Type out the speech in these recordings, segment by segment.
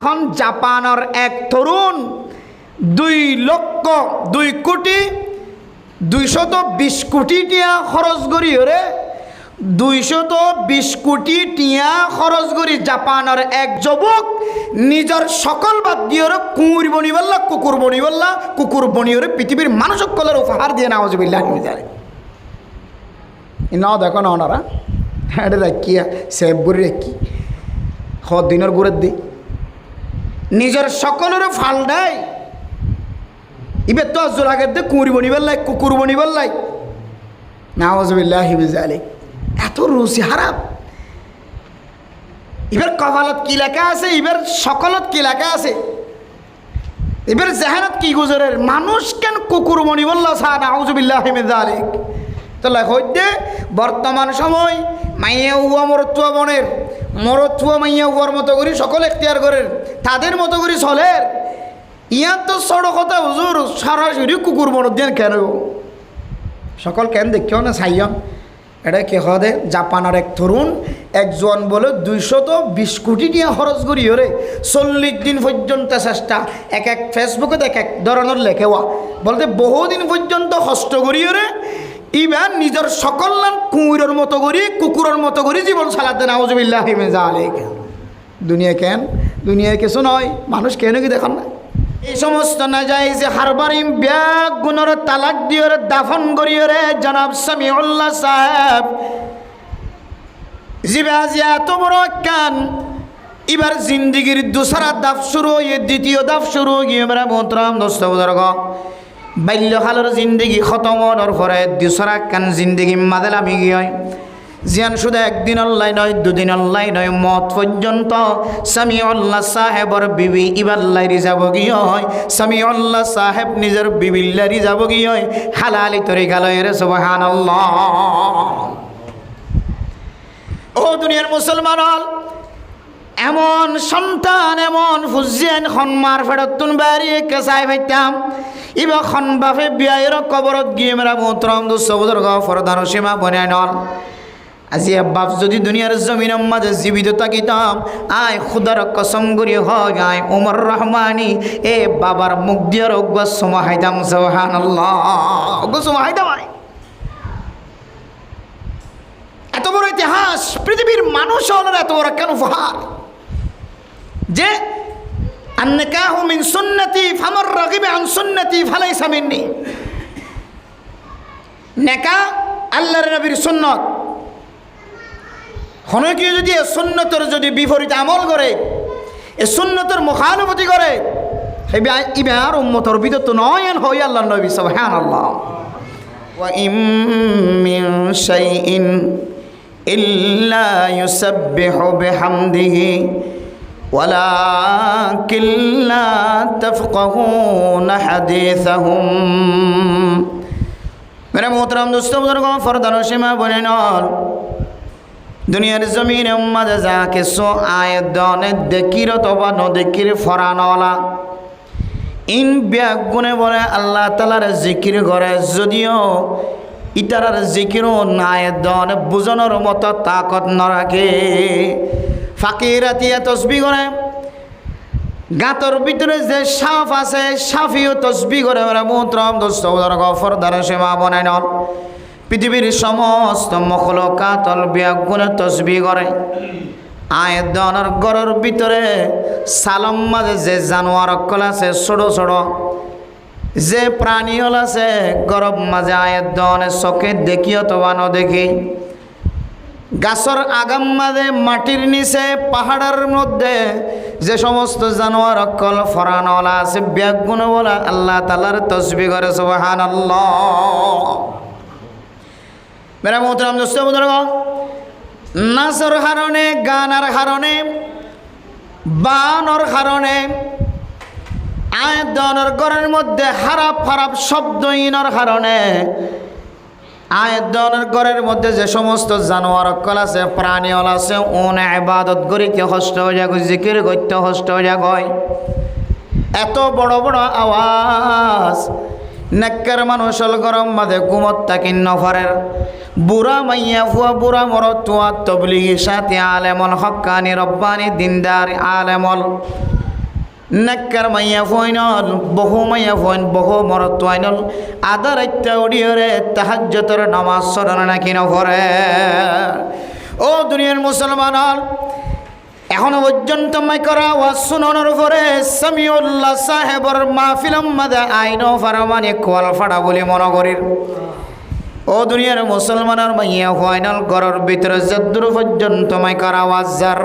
এখন জাপানের এক তরুণ 2,220 কোটি টিয়া খরচ করি ওরে 220 কোটি টিয়া খরচ করি জাপানের এক যুবক নিজের সকল বাদ দিয়ে ওরে কুকুর বনিবল্লা কুকুর বনি ওরে পৃথিবীর মানুষ সকলের উপহার দিয়ে নাউজুবিল্লাহ না দেখো না ওনারা এটা রাখিয়া সেব করে রাখি দিনের গুড়ের দিই নিজের সকলের ফাল দেয় ইবে তো আজ আগের দিয়ে কুকুর বনিবার লাই নাউজুবিল্লাহ এত রুচি হারাপ এবার কপালত কি লেখা আছে এবার সকলত কি লেখা আছে এবার জাহানত কি গুজরের মানুষ কেন কুকুর বনিবল্লা সা নাউজুবিল্লাহ তো লেখতে বর্তমান সময় মাইয়া উয়া মরতুয়া বনের মরতুয়া মাইয়া উয়ার মতো করি সকল এখতিয়ার করেন তাদের মতো করি চলের ইয়ার তো সড়ক কথা হুজুর সরাসরি কুকুর বনত দিয়ে কেন সকল কেন দেখিও না সাইয়ন এটা কে হদে জাপানের এক তরুণ একজন বলে 220 কোটি নিয়ে খরচ করি ওরে 40 দিন পর্যন্ত চেষ্টা এক ফেসবুকে এক ধরনের লেখেওয়া বলতে বহুদিন পর্যন্ত কষ্ট করি ওরে ইবার নিজের সকল কুকুরের মতো করি কুকুরের মতো করি জীবন চালাতে নাউজুবিল্লাহ দুনিয়া কেন দুনিয়ায় কিছু নয় মানুষ কেন কি দেখান না এই সমস্ত না যায় যে হারবারিম ব্যাগ গুণর তালাক দিয়ে দাফন করিয়ে রে জনাব সামিউল্লাহ সাহেব জিবাজি এত বড় কান এবার জিন্দিগির দুসরা দাফ শুরু হয়ে দ্বিতীয় দাফ শুরু হয়ে মেরা মোহতরাম দোস্ত বুজুর্গ বাল্যকালের জিন্দিগি খতম হওয়ার পরে দুসরা কান জিন্দিগি মাদেলামি গিয়ে জিয়ান শুধু একদিন অল্লাই নয় দুদিন অল্লাই নয় মত পর্যন্ত সামিউল্লাহ সাহেবর বিবি ইবাল্লাইরি যাব গিয়ে হয় সামিউল্লাহ সাহেব নিজের বিবিল্লারি যাব গিয়ে হয় হালালি তরিকা লয়ের সুবহানাল্লাহ ও দুনিয়ার মুসলমান এমন সন্তান এমন ফুজিয়ান খনমার ফেরতুন বাড়িয়ে কেসাই ভাইতাম ইবা খন বাপে বিয়ায়ের কবরত গিয়ে মেরা মোহতরম দুঃসবুদর্গ ফরদার সীমা বনে নল আজি বাপ যদি দুনিয়ার জমিনের মাঝে জীবিত থাকিতাম আয় খুদার কসম করি হয় আয় ওমর রহমানি এ বাবার মুখ দিয়ে রোগ্য সুমাহাইতাম সুবহানাল্লাহ সুমাহাইতাম এত বড় ইতিহাস পৃথিবীর মানুষ হলের এত বড় কেন উপহার যে আন্নিকাহু মিন সুন্নতি ফামার রাগিবা আন সুন্নতি ফালাইসা মিন্নি নেকা আল্লাহর নবীর সুন্নত হনকি যদি এ সুন্নতের যদি বিপরীত আমল করে এ সুন্নতের মুখানুভূতি করে ইবার উম্মতের ভিতর তো নয় হয় আল্লাহর নবী সুবহানাল্লাহ ওয়া ইম মিন শাইইন ইল্লা ইউসাব্বিহু বিহামদিহি ওয়ালাকিন লা তাফকাহুনা হাদিসাহুম মেরা মোহতরম দোস্ত বুজুর্গ ফরদান সীমা বলেন দুনিয়ার জমিনে মাঝে যা কিছু আয়দনে দেখির অথবা নদেখির ফরানওয়ালা ইন ব্যাগ গুণে বলে আল্লাহ তালার জিকির করে যদিও ইতারার জিকিরও নায়দন বুঝানোর মতো তাকত নরাখে ফাকিরাতিয়া তসবি করে গাতর ভিতরে যে সাফ আছে সাফিও তসবি করে মোহতরম দোস্ত বুজুর্গ ফরদান সীমা বনাই নল পৃথিবীর সমস্ত মখলুকাতল ব্যাগুণে তসবি করে আয়দনের গড়ের ভিতরে সালম মাঝে যে জানোয়ার অকল আছে ছোট ছোট যে প্রাণী হল আছে গরব মাঝে আয়দনে চোখে দেখি অথবা নদেখি গাছর আগাম মাঝে মাটির নিচে পাহাড়ের মধ্যে যে সমস্ত জানোয়ার অকল ফরানওয়ালা আছে ব্যাগুণে বলা আল্লাহ তাআলার তসবি করে সুবহানাল্লাহ মেরা মোহতরম দোস্ত বুজুর্গ নাচর কারণে গানার কারণে বানর কারণে আয়দনের ঘরের মধ্যে হারাপ হারাপ শব্দহীনর কারণে আয়দনের ঘরের মধ্যে যে সমস্ত জানোয়ার অকল আছে প্রাণীল আছে ওন ইবাদত করিতে কষ্ট হয়ে যায় জিকির করতে কষ্ট হয়ে যায় এত বড় বড় আওয়াজ নেককার মানুষল গরম মাঝে ঘুমত তাকিন নফরের বুড়া মাইয়া ফুয়া বুড়া মরতুয়া তবলিগি সাথে আলেমল হক্কানি রব্বানি দিনদার আলেমল নাক্কার মাইয়া ফয়নল বহু মাইয়া ফয়ন বহু মরত আইনল আদার একটা উড়িয়রে তাহাজ্জুদের নামাজ পড়ে নাকি নপড়ে। ও দুনিয়ার মুসলমান, এখনো পর্যন্ত মাই করা ওয়াজ শুনানোর পরে সামিউল্লাহ সাহেবর মাহফিলের মাঝে আইন ফারমানি কোয়াল ফাড়া বলে মনে করি। ও দুনিয়ার মুসলমানের মাইয়া ফাইনাল ঘরের ভিতরে যদ্দূর পর্যন্ত মাই করা ওয়াজ যার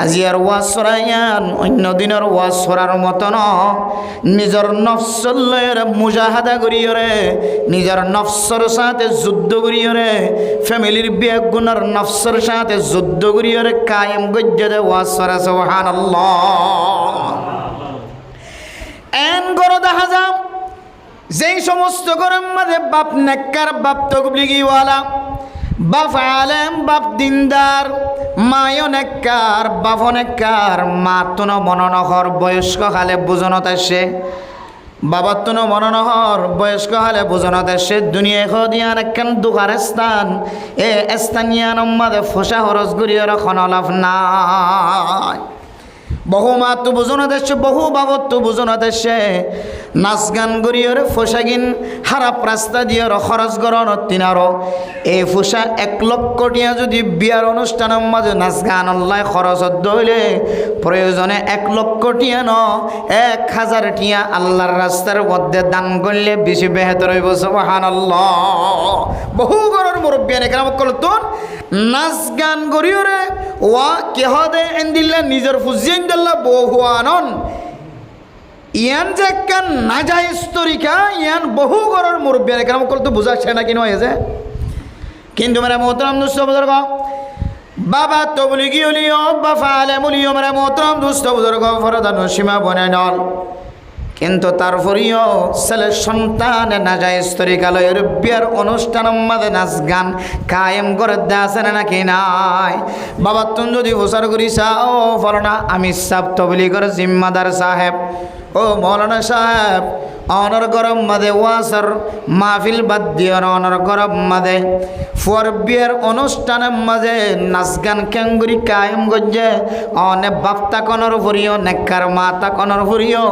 আজিয়ার ওয়াজ সরাইয়ান অন্য দিনের ওয়াজ সরার মতন নিজের নফসর লয়ের মুজাহাদা করিয়রে, নিজের নফসর সাথে যুদ্ধ করিয়রে, ফ্যামিলির বেগুনার নফসর সাথে যুদ্ধ করিয়রে কায়েম গজ্জে ওয়াজ সরা। সুবহানাল্লাহ। এন গরো দেখা যাম যেই সমস্ত গরম মাঝে বাপ নেককার, বাপ তকবলিগিওয়ালা, বাপ আলেম, বাপ দিনদার, মায়ও নেককার, বাপ নেককার, মা তুন মননহর বয়স্ক হালে বুঝনত আসে, বাবা তুন মননহর বয়স্ক হালে বুঝনত আসে। দুনিয়া দিয়ান একখান দুখার স্থান, এ স্থানীয় মাঝে ফোসা হরস গুড়িয়ে রাখন লাভ নাই। বহু মাতো বুঝনো দেশে, বহু বাবত তো বুঝনো দেশে, নাচ গান গড়িয়রে ফোসাগিন হারাপ রাস্তা দিয়ে খরচ গরণ তিনারো এই ফোসা 1 লক্ষ টিয়া যদি বিয়ার অনুষ্ঠানের মাঝে নাচ গান অল্লায় খরচ হইলে প্রয়োজনে 1 লক্ষ টিয়া ন 1000 টিয়া আল্লাহর রাস্তার মধ্যে দান করলে বেশি বেহতর হইব। সুবহানাল্লাহ। বহু গরর মুরব্বিয়ান একরাম কলতুন নাচ গান গড়িয়রে ওয়া কেহ দে এন্দিল্লা নিজের ফুজিয়েন দিল্লা বহু আনন ইয়ান যে কান নাজাইজ তরিকা ইয়ান বহু গরর মুরব্বিয়ান একরাম কলতু বুঝাচ্ছে না কিনো হয়েছে। কিন্তু মেরা মোহতরম দুস্থ বুজুর্গ, বাবা তবলিগি হলিও বাবা আলেম হলিও মেরা মোহতরম দুস্থ বুজুর্গ ফরদান সীমা বনে নল, কিন্তু তারপরেও ছেলে সন্তান নাজাইজ তরিকালয়ের বিয়ার অনুষ্ঠানের মাঝে নাচ গান কায়েম করে দেওয়া নাকি নাই। বাবা তুমি যদি প্রচার করিছা ও ফলনা আমি সাব তবলিগের জিম্মাদার সাহেব, ও মৌলানা সাহেব অনর গরম মাদে ওয়াসর মাহফিল বাদ দিয়ে অনর গরম মাদে ফর বিয়ের অনুষ্ঠানের মাঝে নাচ গান কেঙ্গুরি কায়েম গজ্জে অনে বাপ্তা কনর ফুরিও নেককার মা তাকনর ফুরিও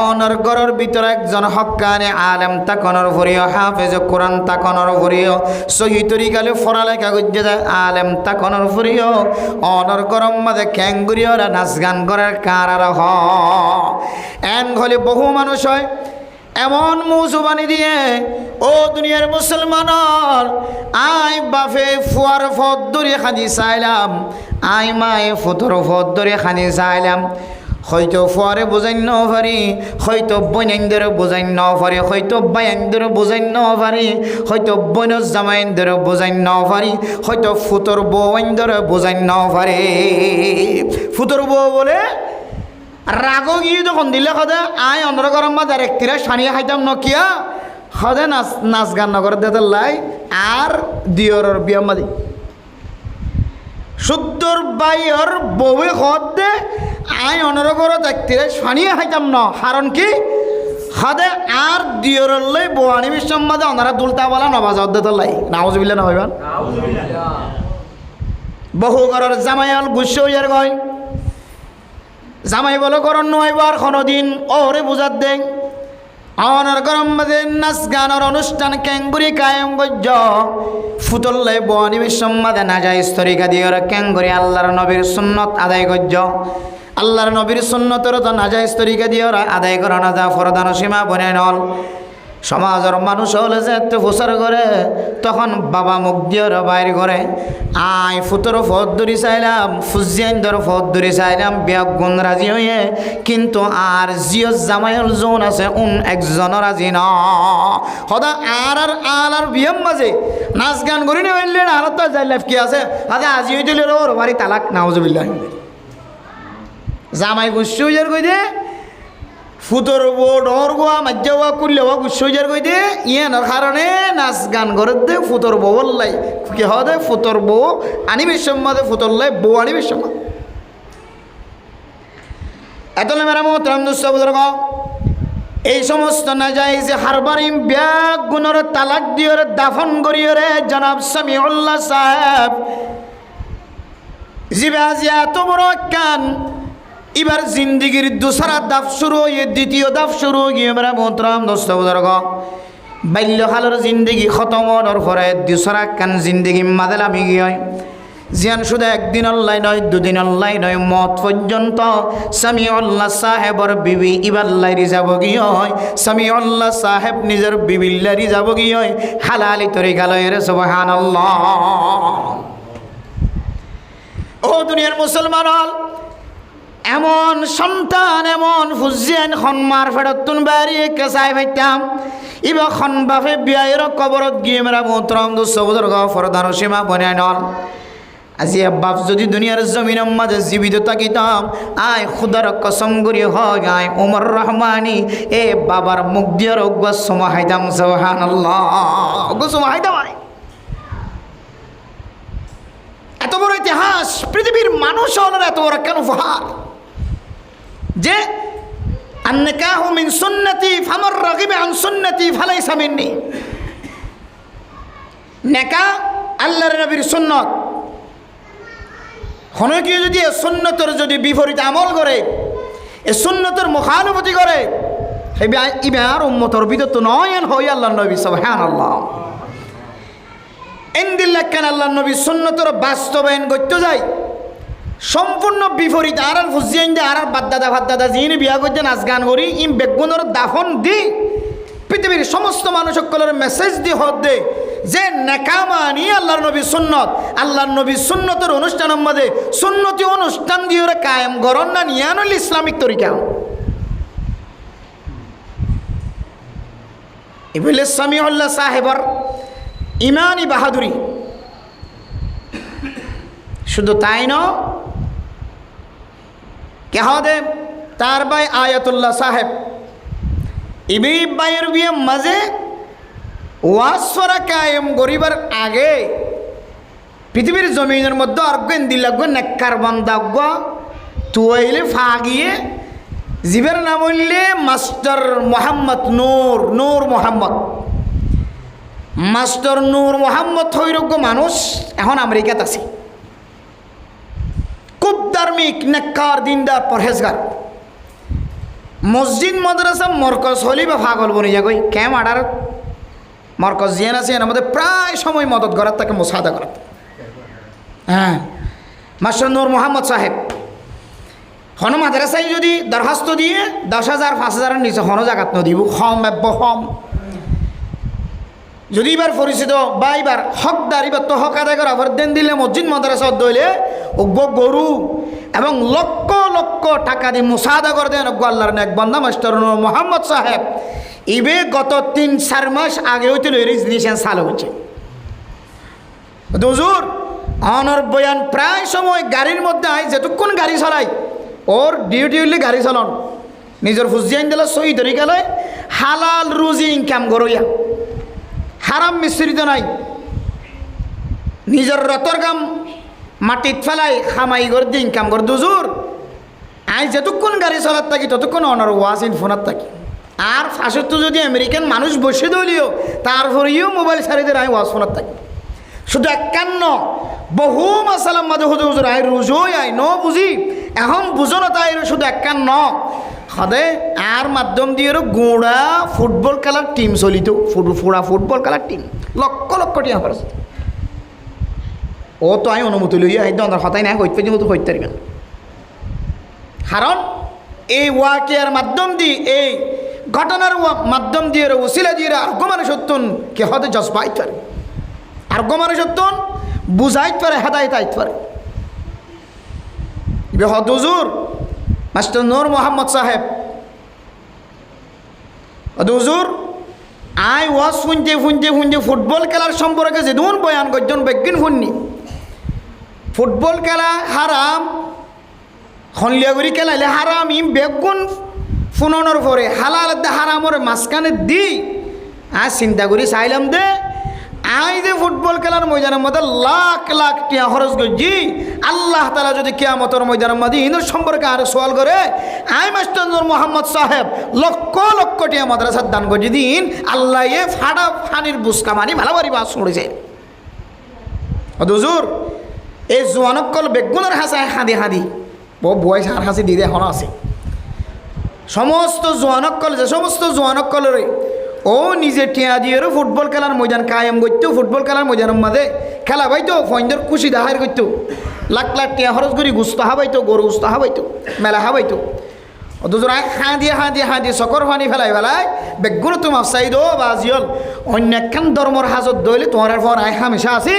অনর গরর ভিতরে একজন হক্কানে আলেম তাকনর ফুরিও হাফেজ কোরআন তাকনর ফুরিও সহি তরিকালে ফরালেখা গজ্জে যায় আলেম তাকনর ফুরিও অনর গরম মাদে কেঙ্গুরি ওরা নাচ গান করার কারার হ এন হলে বহু মানুষ হয় এমন মুজুবানি দিয়ে। ও দুনিয়ার মুসলমানর আই বাফে ফুয়ার ফদ ধরে খানি চাইলাম, আই মায়ে ফুতর ফদ ধরে খানি চাইলাম, হয়তো ফুয়ারে বুঝাই ন পারি, হয়তো বইনাইন্দরে বুঝাই ন পারি, হয়তো বাইন্দরে বুঝাই ন পারি, হয়তো বইনর জামাইন্দরে বুঝাই ন পারি, হয়তো ফুতর বউইন্দরে বুঝাই ন পারি। ফুতর বউ বলে রাগ গিয়ে যখন দিলে সদে আই অন্ধ্র গরম বা একটিরা সানিয়ে খাইতাম নকিয়া সদে নাচ গান নগর দে লাই আর দিয়র বিয়া মাদি শুদ্ধর বাইর বউে সদ দে আই অন্ধ্র গরত একটিরা সানিয়ে খাইতাম ন কারণ কি সদে আর দিয়র লাই বোয়ানি বিশ্ব মাদে অন্ধারা দুলতা বলা নবাজ দে লাই নাউজ বিলে না হইবান। বহু ঘরের জামাইল গুচ্ছ হইয়ার গয় জামাই বলো করণ নয়বার কোনোদিন ওরে বুঝাত দেন আমার গরম মাঝে নাচ গানের অনুষ্ঠান ক্যাঙ্গুরি কায়েম গজ্জ ফুতল্লাই বনি বিশ্বমাদে না যায় তরিকা দিয়ে ওরা ক্যাঙ্গুরি আল্লাহর নবীর সুন্নত আদায় গজ্জ আল্লাহর নবীর সুন্নতের তো না যায় তরিকা দিয়ে ওরা আদায় করা না যা ফরদান সীমা বনে নল। সমাজের মানুষ হলে যে এত প্রচার করে তখন বাবা মুখ দিয়ে বাইর করে আই ফুতর ফদ ধরি চাইলাম, ফুজিয়াইন্দর ফদ ধরি চাইলাম বিয়া গুণ রাজি হয়ে, কিন্তু আর জিও জামাইল জোন আছে একজনও রাজি ন সদা আর বিয়াম মাঝে নাচ গান করি না হইলে আর তো যাই লাইফ কি আছে আদা আজি হইতে ওর বাড়ি তালাক নাউজুবিল্লাহ। জামাই গুচ্ছ হইয়ার কই দে ফুতর বো ডর গোয়া মাজ্জা গোয়া করলে হওয়া গুচ্ছার কই দে ইয়ানোর কারণে নাচ গান করে দে ফুতর বউ বললাই কি হওয়া দে ফুতর বউ আনিবে সম্মাদে ফুতর লাই বউ আনিবে সম্মাদ এতলে মেরা মোহতরম দুস্থ বুজুর্গ এই সমস্ত না যায় যে হারবারিম ব্যাগ গুণর তালাক দিয়ে দাফন করিয়ে রে জনাব সামিউল্লাহ সাহেব জিবে আজি এত বড় কান এবার জিন্দগির দুসরা দাফ শুরু হয়ে দ্বিতীয় দাফ শুরু হয়ে এবার মোহতরম দোস্ত বুজুর্গ বাল্যকালের জিন্দগি খতম হওয়ার পরে দুসরা কান জিন্দগি মাদেলামি গিয়ে জিয়ান শুধু একদিন অল্লাই নয় দুদিন অল্লাই নয় মত পর্যন্ত সামিউল্লাহ সাহেবর বিবি ইবাল্লাইরি যাব গিয়ে হয় সামিউল্লাহ সাহেব নিজের বিবিল্লারি যাব গিয়ে হয় হালালি তরিকা লয়ের সুবহানাল্লাহ। ও দুনিয়ার মুসলমান হল এমন সন্তান এমন ফুজিয়ান খনমার ফেরতুন বাড়িয়ে কেসাই ভাইতাম ইবা খন বাপে বিয়ের কবরত গিয়ে মেরা মোহতরম দুঃখ বুজুর্গ ফরদার সীমা বনায় নল আজি বাপ যদি দুনিয়ার জমিনের মাঝে জীবিত থাকিতাম আয় খুদার কসম করি হয় আয় ওমর রহমানি এ বাবার মুখ দিয়ে রোগ সমাহাইতাম সুবহানাল্লাহ সমাহাইতাম। এত বড় ইতিহাস পৃথিবীর মানুষ হল এত বড় কেন উপহার যে আন্নিকাহু মিন সুন্নতি ফামার রাগিবা আন সুন্নতি ফালাইসা মিন্নি। নেকা আল্লাহর নবীর সুন্নত হনে কি যদি সুন্নতের যদি বিপরীত আমল করে এ সুন্নতের মুখানুভূতি করে ইবার উম্মতর ভিতর তো নয় হই আল্লাহর নবী সুবহানাল্লাহ। ইনদিল্লাহ কেন আল্লাহর নবী সুন্নতের বাস্তবায়ন করতে যায় সম্পূর্ণ বিপরীত আর ফুজিয়ান দে আর বাদ্দাদা ভাদ্দাদা যিনি বিয়া করতে নাচ গান করি ইম বেগুনের দাফন দি পৃথিবীর সমস্ত মানুষ সকলের মেসেজ দি হদ দে যে নেকামানি আল্লাহর নবী সুন্নত আল্লাহর নবী সুন্নতের অনুষ্ঠানের মধ্যে সুন্নতি অনুষ্ঠান দিয়ে ওরা কায়েম গরন না নিয়ানুল ইসলামিক তরিকা ইবলে সামিউল্লাহ সাহেবর ইমানি বাহাদুরি শুধু তাই ন কেহদে তার ভাই আয়াতুল্লাহ সাহেব ইবি ভাইয়ের বিয়ে মাঝে ওয়াসরা কায়েম গরিবার আগে পৃথিবীর জমিনের মধ্যে অর্গেন দিলাগ নেককার বান্দাগ তুয়াইলে ফাগিয়ে জীবের নাম হইলে মাস্টার মোহাম্মদ নূর মোহাম্মদ মাস্টার নূর মোহাম্মদ হৈরজ্ঞ মানুষ এখন আমেরিকাত আছে খুব ধার্মিক নেককার দিনদার পরহেজগার মসজিদ মাদ্রাসা মরকজ হলি বা ফাগল বনি যাগই ক্যাম আডার মরকজ জিয়ান আছে এর মধ্যে প্রায় সময় মদত করার তাকে মোসাদা করার হ্যাঁ মাস্টার নূর মোহাম্মদ সাহেব হন মাদ্রাসায় যদি দরখাস্ত দিয়ে 10,000 5,000 নিচে হন জাগাত নদিব হম হম যদি এবার পরিচিত বা এবার হকদার এবার তো হক আদায় করা দেন দিলে মসজিদ মাদ্রাসা দইলে অজ্ঞ গরু এবং লক্ষ লক্ষ টাকা দিয়ে মুসাদা করে দেন অজ্ঞ আল্লাহর এক বান্দা মাস্টার নূর মোহাম্মদ সাহেব ইবে গত 3-4 মাস আগে হইতে রেজিস্ট্রেশন চালু হচ্ছে হুজুর অনর বয়ান প্রায় সময় গাড়ির মধ্যে আই যেতক্ষণ গাড়ি চালাই ওর ডিউটি হইলে গাড়ি চালান নিজের ফুজিয়ান দিলে সহি তরিকা লয় হালাল রুজি ইনকাম করইয়া হারাম মিশ্রিত নাই নিজের রতর কাম মাটিত ফেলাই খামাই করে দিয়ে ইনকাম করে দুজুর আই যেতক্ষণ গাড়ি চালাত থাকি ততক্ষণ অনার ওয়াসিন ফোনাত থাকি আর ফাঁসত যদি আমেরিকান মানুষ বসে দলিও তারপরেও মোবাইল ছাড়িয়ে দিয়ে আই ওয়াজ ফোনাত থাকি শুধু একান্ন বহু মাসালাম মাঝে হুজুর হুজুর আই রুজোই আই ন বুঝি এখন বুঝো না তাই শুধু একান্ন সদে আর মাধ্যম দিয়ে গোড়া ফুটবল খেলার টিম চলিত ফুড়া ফুটবল খেলার টিম লক্ষ লক্ষ টিয়া খরচ ও তো আমি অনুমতি লইয়া এই দর হতাই নাই হইতে মতো হইতে পারবেন কারণ এই ওয়াকিয়ার মাধ্যম দিয়ে এই ঘটনার মাধ্যম দিয়ে ওসিলা দিয়ে আর্গ মানুষ সত্যন কে হতে জজবাইতে পারে আর্গ মানুষ সত্যন বুঝাইতে পারে হেদায়ত আইতে পারে হদ হুজুর মাস্টার নূর মোহাম্মদ সাহেব হুজুর আই ওয়াজ শুনতে শুনতে শুনতে ফুটবল খেলার সম্পর্কে যেদিন বয়ান করছেন বেগিন শুননি ফুটবল খেলা হারাম হনলিয়াগুড়ি খেলাইলে হারাম ইম বেগুন ফুননের পরে হালাল হারামর মাঝখানে দি আর চিন্তা করি চাইলাম দে আই যে ফুটবল খেলার ময়দানের মধ্যে লাখ লাখ টিয়া খরচ করছি আল্লাহ তালা যদি কিয়ামতের ময়দানের মধ্যে ইনোর সম্পর্কে আর সওয়াল করে আই মাস্টার নূর মোহাম্মদ সাহেব লক্ষ লক্ষ টিয়া মাদ্রাসার দান করছি দিন আল্লাহ এ ফাটা ফানির বুসকা মানি ভালোবারি বাস করেছে হুজুর এই জোয়ানকল বেগুনের হাসায় হাঁদি হাঁদি বয়স আর হাসি দিদি এখনও আছে সমস্ত জোয়ানকল যে সমস্ত জোয়ানকলরে ও নিজে টিয়া দিয়ে ফুটবল খেলার ময়দান কায়েম করতো ফুটবল খেলার ময়দানের মাঝে খেলা পাইতো ফইন্দর খুশি দাহার করতো লাখ লাখ টিয়া খরচ করি গুস্ত হাবাইতো গরু গুস্ত হাবাইতো মেলা হাবাইতো অথচ হাঁ দিয়ে চকর পানি ফেলাই বেগুন তোমার চাইদ বা জিয়ল অন্য একখান ধর্মর হাজত দইলে তোমার পর আয় হামেশা আছে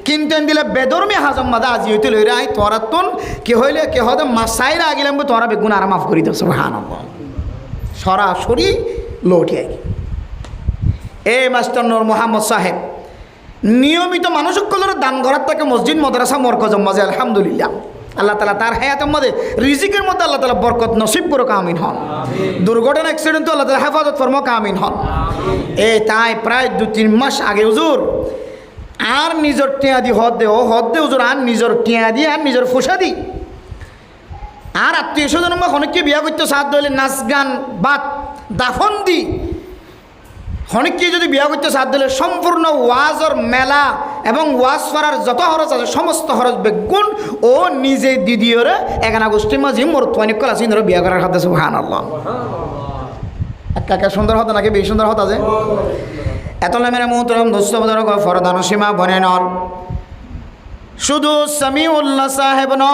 কিন্তু দিলে বেদর্মী হাজম মাদা আজি হইতে লই আয় তোরা তোন কি হইলে কি হয়তো মাসাইরা আগিলাম তোরা বেগুন আর মাফ করি দিস হান সরাসরি লৌটি আগে এই মাস্টার নূর মোহাম্মদ সাহেব নিয়মিত মানুষ সকলের দান ঘরার থেকে মসজিদ মাদ্রাসা মরকজ মাঝে আলহামদুলিল্লাহ আল্লাহ তালা তার হায়াতের মধ্যে রিজিকের মধ্যে আল্লাহ তালা বরকত নসিব করো কামিন হন দুর্ঘটনা অ্যাক্সিডেন্ট আল্লাহ তালা হেফাজত ফরমো কামিন হন তাই প্রায় 2-3 মাস আগে হুজুর আর নিজের টিয়া দি হদ দে হুজুর আর নিজের টিয়া দি আর নিজের ফুসা দি আর আত্মীয় স্বজন অনেককে বিয়া করতে সাথ দিলে নাচ গান বাদ দাফন দি অনেককে যদি বিয়া করতে সাথ দিলে সম্পূর্ণ ওয়াজর মেলা এবং ওয়াজ করার যত খরচ আছে সমস্ত খরচ বেগুন ও নিজে দিদিওরে এখানা গোষ্ঠীর মাঝে মোর অনেক কল আছে বিয়া করার হাতে সুবহানাল্লাহ একা সুন্দর হতো নাকি বেশি সুন্দর হতো আছে এত মেরে মোহতরম দোস্ত ফরদান সীমা বনে নন শুধু সামিউল্লাহ সাহেব ন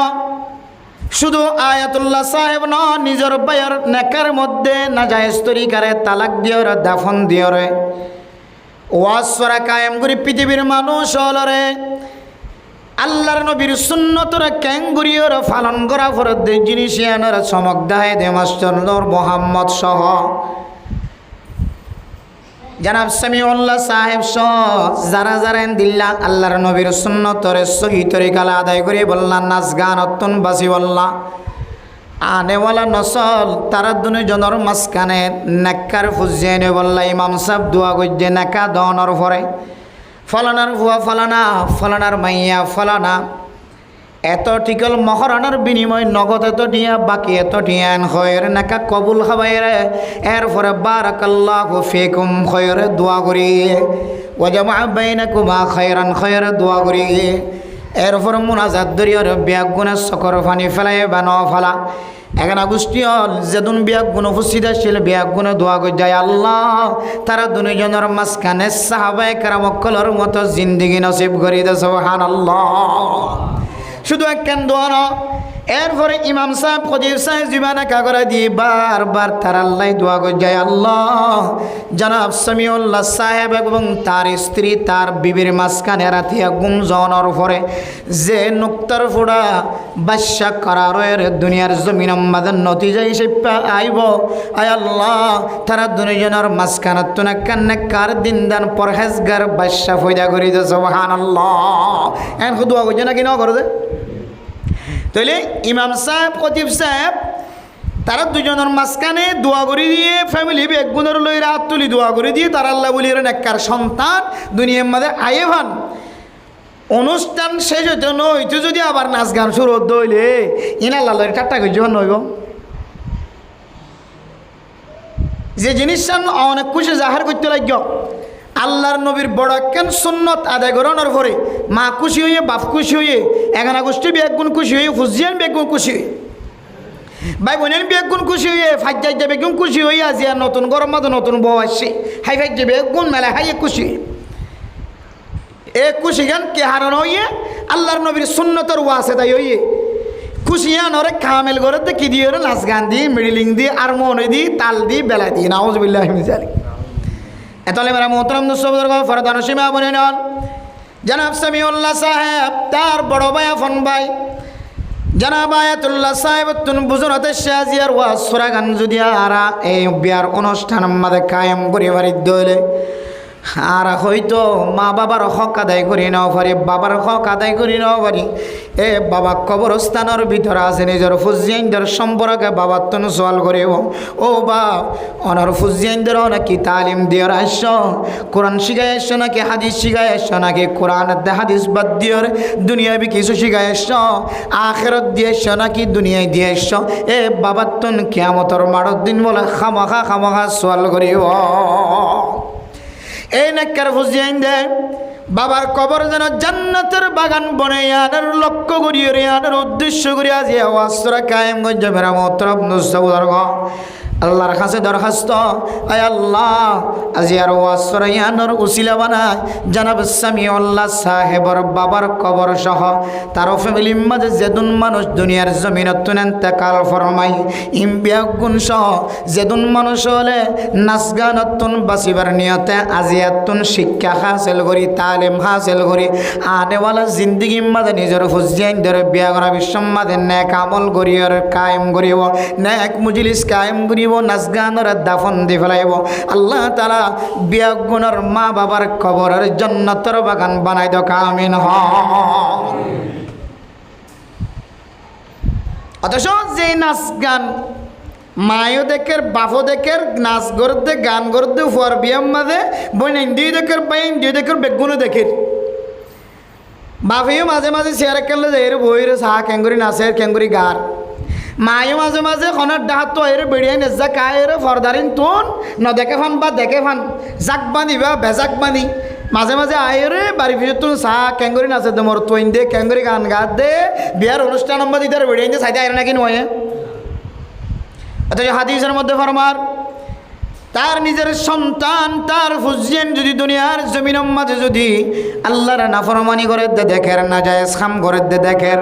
শুধু আয়াতুল্লাহ সাহেব ন নিজের বায়ের নেকার মধ্যে নাজায়েজ তরিকারে তালাক দিয়রে দাফন দিয়রে ওয়াজ করা কায়েম করি পৃথিবীর মানুষ হলরে আল্লাহর নবীর সুন্নতরে ক্যাঙ্গুরিয়র পালন করা ফরদ জিনিস চমক দেয় দে মাস্টার নূর মোহাম্মদ সহ জনাব সামিউল্লাহ সাহেব সহ যারা যারা দিল্লা আল্লাহর নবীর সুন্নতরে সহি তরিকালে আদায় করে বললাম নাচ গান অত্যন বাসি বললা আনেওয়ালা নসল তারা দুজনের মাঝখানে নেককার ফুজিয়ে নে বললা ইমাম সাহেব দোয়া গজ্জে নেকা দনের পরে ফলানার ভুয়া ফলানা ফলানার মাইয়া ফলানা এত টিকল মহরানার বিনিময় নগদ এত টিয়া বাকি এত টিয়ান খয়ের নাকা কবুল খাবাইরে এরপরে বারাকাল্লাহু ফিকুম খয়ের দোয়া করি ওয়াজামা বাইনাকুমা খায়রান খয়ের দোয়া করি এরপরে মুনাজাত দরিয়র বিয়াগুনের চকর পানি ফেলাই বানো ফেলা এখানে গোষ্ঠী হল যেদিন বিয়াগুণ উপস্থিত আসছিল বিয়াগুণে দোয়া করে যায় আল্লাহ তারা দুজনের মাঝখানে সাহাবায়ে কেরামকলের মতো জিন্দিগি নসিব করে দে সুবহানাল্লাহ শুধু একখান দোয়া না এরপরে ইমাম সাহেব খতিব সাহেব জীবনে কাগরা দিয়ে বারবার তার আল্লাহ দোয়া করে যায় আল্লাহ জনাব সামিউল্লাহ সাহেব এবং তার স্ত্রী তার বিবির মাঝখানে রাতিয়া গুমজনের পরে যে নুক্তার ফোড়া বাদশা করারের দুনিয়ার জমিন আমাদের নতিজা হিসেবে আইব আয় আল্লাহ তারা দুজনের মাঝখানে তুনে কান্নে কার দিন দান পরহেজগার বাদশা ফয়দা করি দে সুবহানাল্লাহ এখন দোয়া করছে নাকি না করে দে তাইলে ইমাম সাহেব খতিব সাহেব তারা দুজনের মাঝখানে দোয়া করে দিয়ে ফ্যামিলি বেগুনের লই রাত তুলি দোয়া করে দিয়ে তারা আল্লাহ বলি নেককার সন্তান দুনিয়ার মধ্যে আয়ে ভান অনুষ্ঠান শেষ হইতে নইতো যদি আবার নাচ গান শুরু হইলে ইনা আল্লাহ ঠাট্টা করছে নইব যে জিনিসটা অনেক খুশি জাহার করতে লাগ আল্লাহর নবীর বড় একখান সুন্নত আদায় করানোর পরে মা খুশি হইয়ে বাপ খুশি হইয়ে এখানে গোষ্ঠী বেগুন খুশি হইয়ে ফুজিয়ান বেগুন খুশি হইয়ে ভাই বোনেন বেগুন খুশি হইয়ে ফাইজাইতে বেগুন খুশি হইয়ে আজি আর নতুন গরম মাঝে নতুন বউ আসছে হাই ফাইজে বেগুন মেলা হাইয়ে খুশি এ খুশি গান কে হারানো হইয়ে আল্লাহর নবীর সুন্নতর ওয়াসে তাই হইয়ে খুশিয়ান ওরে কামেল করে কি দিয়ে ওরে নাচ গান দিয়ে মিডিলিং দিয়ে আর মনে দিয়ে তাল দিয়ে বেলা দিয়ে নাউজুবিল্লাহ মিন যালিক এতলে মেরা মোহতরম দুঃসবদর ফরদান সীমা বনে নন জনাব সামিউল্লাহ সাহেব তার বড় ভাই আফন ভাই জনাব আয়াতুল্লাহ সাহেব তুন বুজুরতে শাজিয়ার ওয়াজ সূরা গান যদি আরা এই বিয়ার অনুষ্ঠান আমাদের কায়েম করে বাড়ি দইলে আর হয়তো মা বাবার হক আদায় করি নাও পারি বাবার হক আদায় করি নাও পারি এ বাবা কবরস্থানের ভিতরে আছে নিজের ফুজিয়াইনদের সম্পর্কে বাবার তন সওয়াল করে ও বাপ অনার ফুজিয়াইনদের নাকি তালিম দিয়ে আসছ কোরআন শিখাই আসছ নাকি হাদিস শিখাই আসছ নাকি কোরআন হাদিস বাদ দিয়ে দুনিয়াবি কিছু শিখাই আসছ আখেরত দিয়ে আসছ নাকি দুনিয়ায় দিয়ে আসছ এ বাবার তন কিয়ামতের মাড়র দিন বলে খামাখা সওয়াল করিব এই নেককার ফুজিয়াইন দে বাবার কবর যেন জান্নাতের বাগান বনে আনার লক্ষ্য করিয়ে আনার উদ্দেশ্য করিয়া যে আওয়াজরা কায়েম গঞ্জ মেরা মোহতরম নুসবুদর্গ আল্লাহর কাছে দরখাস্ত, আয় আল্লাহ আজি আর ওয়াসরা ইয়ানোর উসিলা বানায় জানাব সামিউল্লাহ সাহেবর বাবার কবর সহ তার ফ্যামিলির মাঝে যেদুন মানুষ দুনিয়ার জমিনত ইন্তেকাল ফরমাই ইমবিয়াগুন সহ যেদুন মানুষ হলে নাচ গানতুন বাঁচিবার নিয়তে আজিয়াতুন শিক্ষা হাসিল করি তালিম হাসিল করি আনেওয়ালা জিন্দগির মাঝে নিজের ফুজিয়াইন ধরে বিয়া করা বিশ্বম মাঝে নেক আমল করিয়ার কায়েম করিব নেক মুজলিস কায়েম করিব নাচ গানের দাফন দি ফেলাইব আল্লাহ তাআলা বিয়া গুণর মা বাবার কবরের জান্নাতের বাগান বানাই দাও আমিন। অথচ যে নাচ গান মায়ও দেখের বাফও দেখের নাচ করতে গান করতে ফুয়ার বিয়াম মাঝে বই ইন্ডিও দেখের বাই ইন্ডিও দেখের বেগুনও দেখের বাফেও মাঝে মাঝে চেয়ারে খেললে যে এর বইয়ের চাহ কেঙ্গুরি নাচের কেঙ্গুরি গার মায়ে মাঝে মাঝে খনার ডাহাত তো এর বেড়িয়ে নেজা কায়ের ফরদারিন তুন ন দেখে ফান বা দেখে ফান জাক বানি বা বেজাক বানি মাঝে মাঝে আয়েরে বাড়ি ভিতর তুন চাহ কেঙ্গুরি নাচে দে মোর তুইন দে কেঙ্গুরি গান গাত দে বিয়ার অনুষ্ঠান নম্বর দিতে বেড়িয়ে দে সাইডে আয় নাকি নয়। অথচ হাদিসের মধ্যে ফরমার তার নিজের সন্তান তার ফুজিয়েন যদি দুনিয়ার জমিনের মাঝে যদি আল্লাহর নাফরমানি করে দে দেখের না যায় খাম করে দে দেখের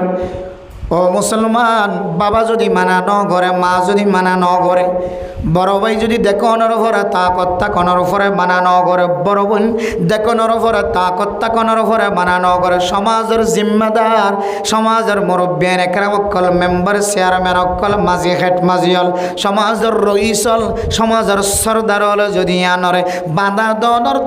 ও মুসলমান বাবা যদি মানা ন করে মা যদি মানা ন করে বড় ভাই যদি দেখনের উপরে তাকনের উপরে মানা ন করে বড় বোন দেখনের উপরে তাকনের উপরে মানা ন করে সমাজের জিম্মাদার সমাজের মুরব্বিয়ান একরাম অকল মেম্বার চেয়ারম্যান অকল মাঝি হেড মাঝিয়ল সমাজের রইসল সমাজের সর্দার হল যদি আনরে বাঁধা দনের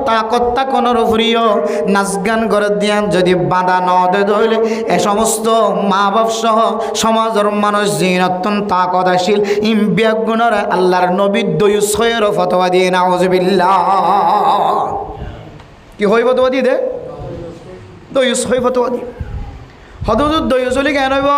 তাকনের উপরেও নাচ গান করে দিয়ান যদি বাঁধা ন দে ধরলে এ সমস্ত মা বাপ সহ সমাজের মানুষ জিনতন তাকতাশীল ইমবিয়াগুণর আল্লাহর নবী দয়ুস হয়ের ফতোয়া দিয়ে নাউজুবিল্লাহ কি হই ফতোয়া দিয়ে দে দয়ুস হই ফতোয়া দিয়ে হদুদ দয়ুস হলে কেন হইব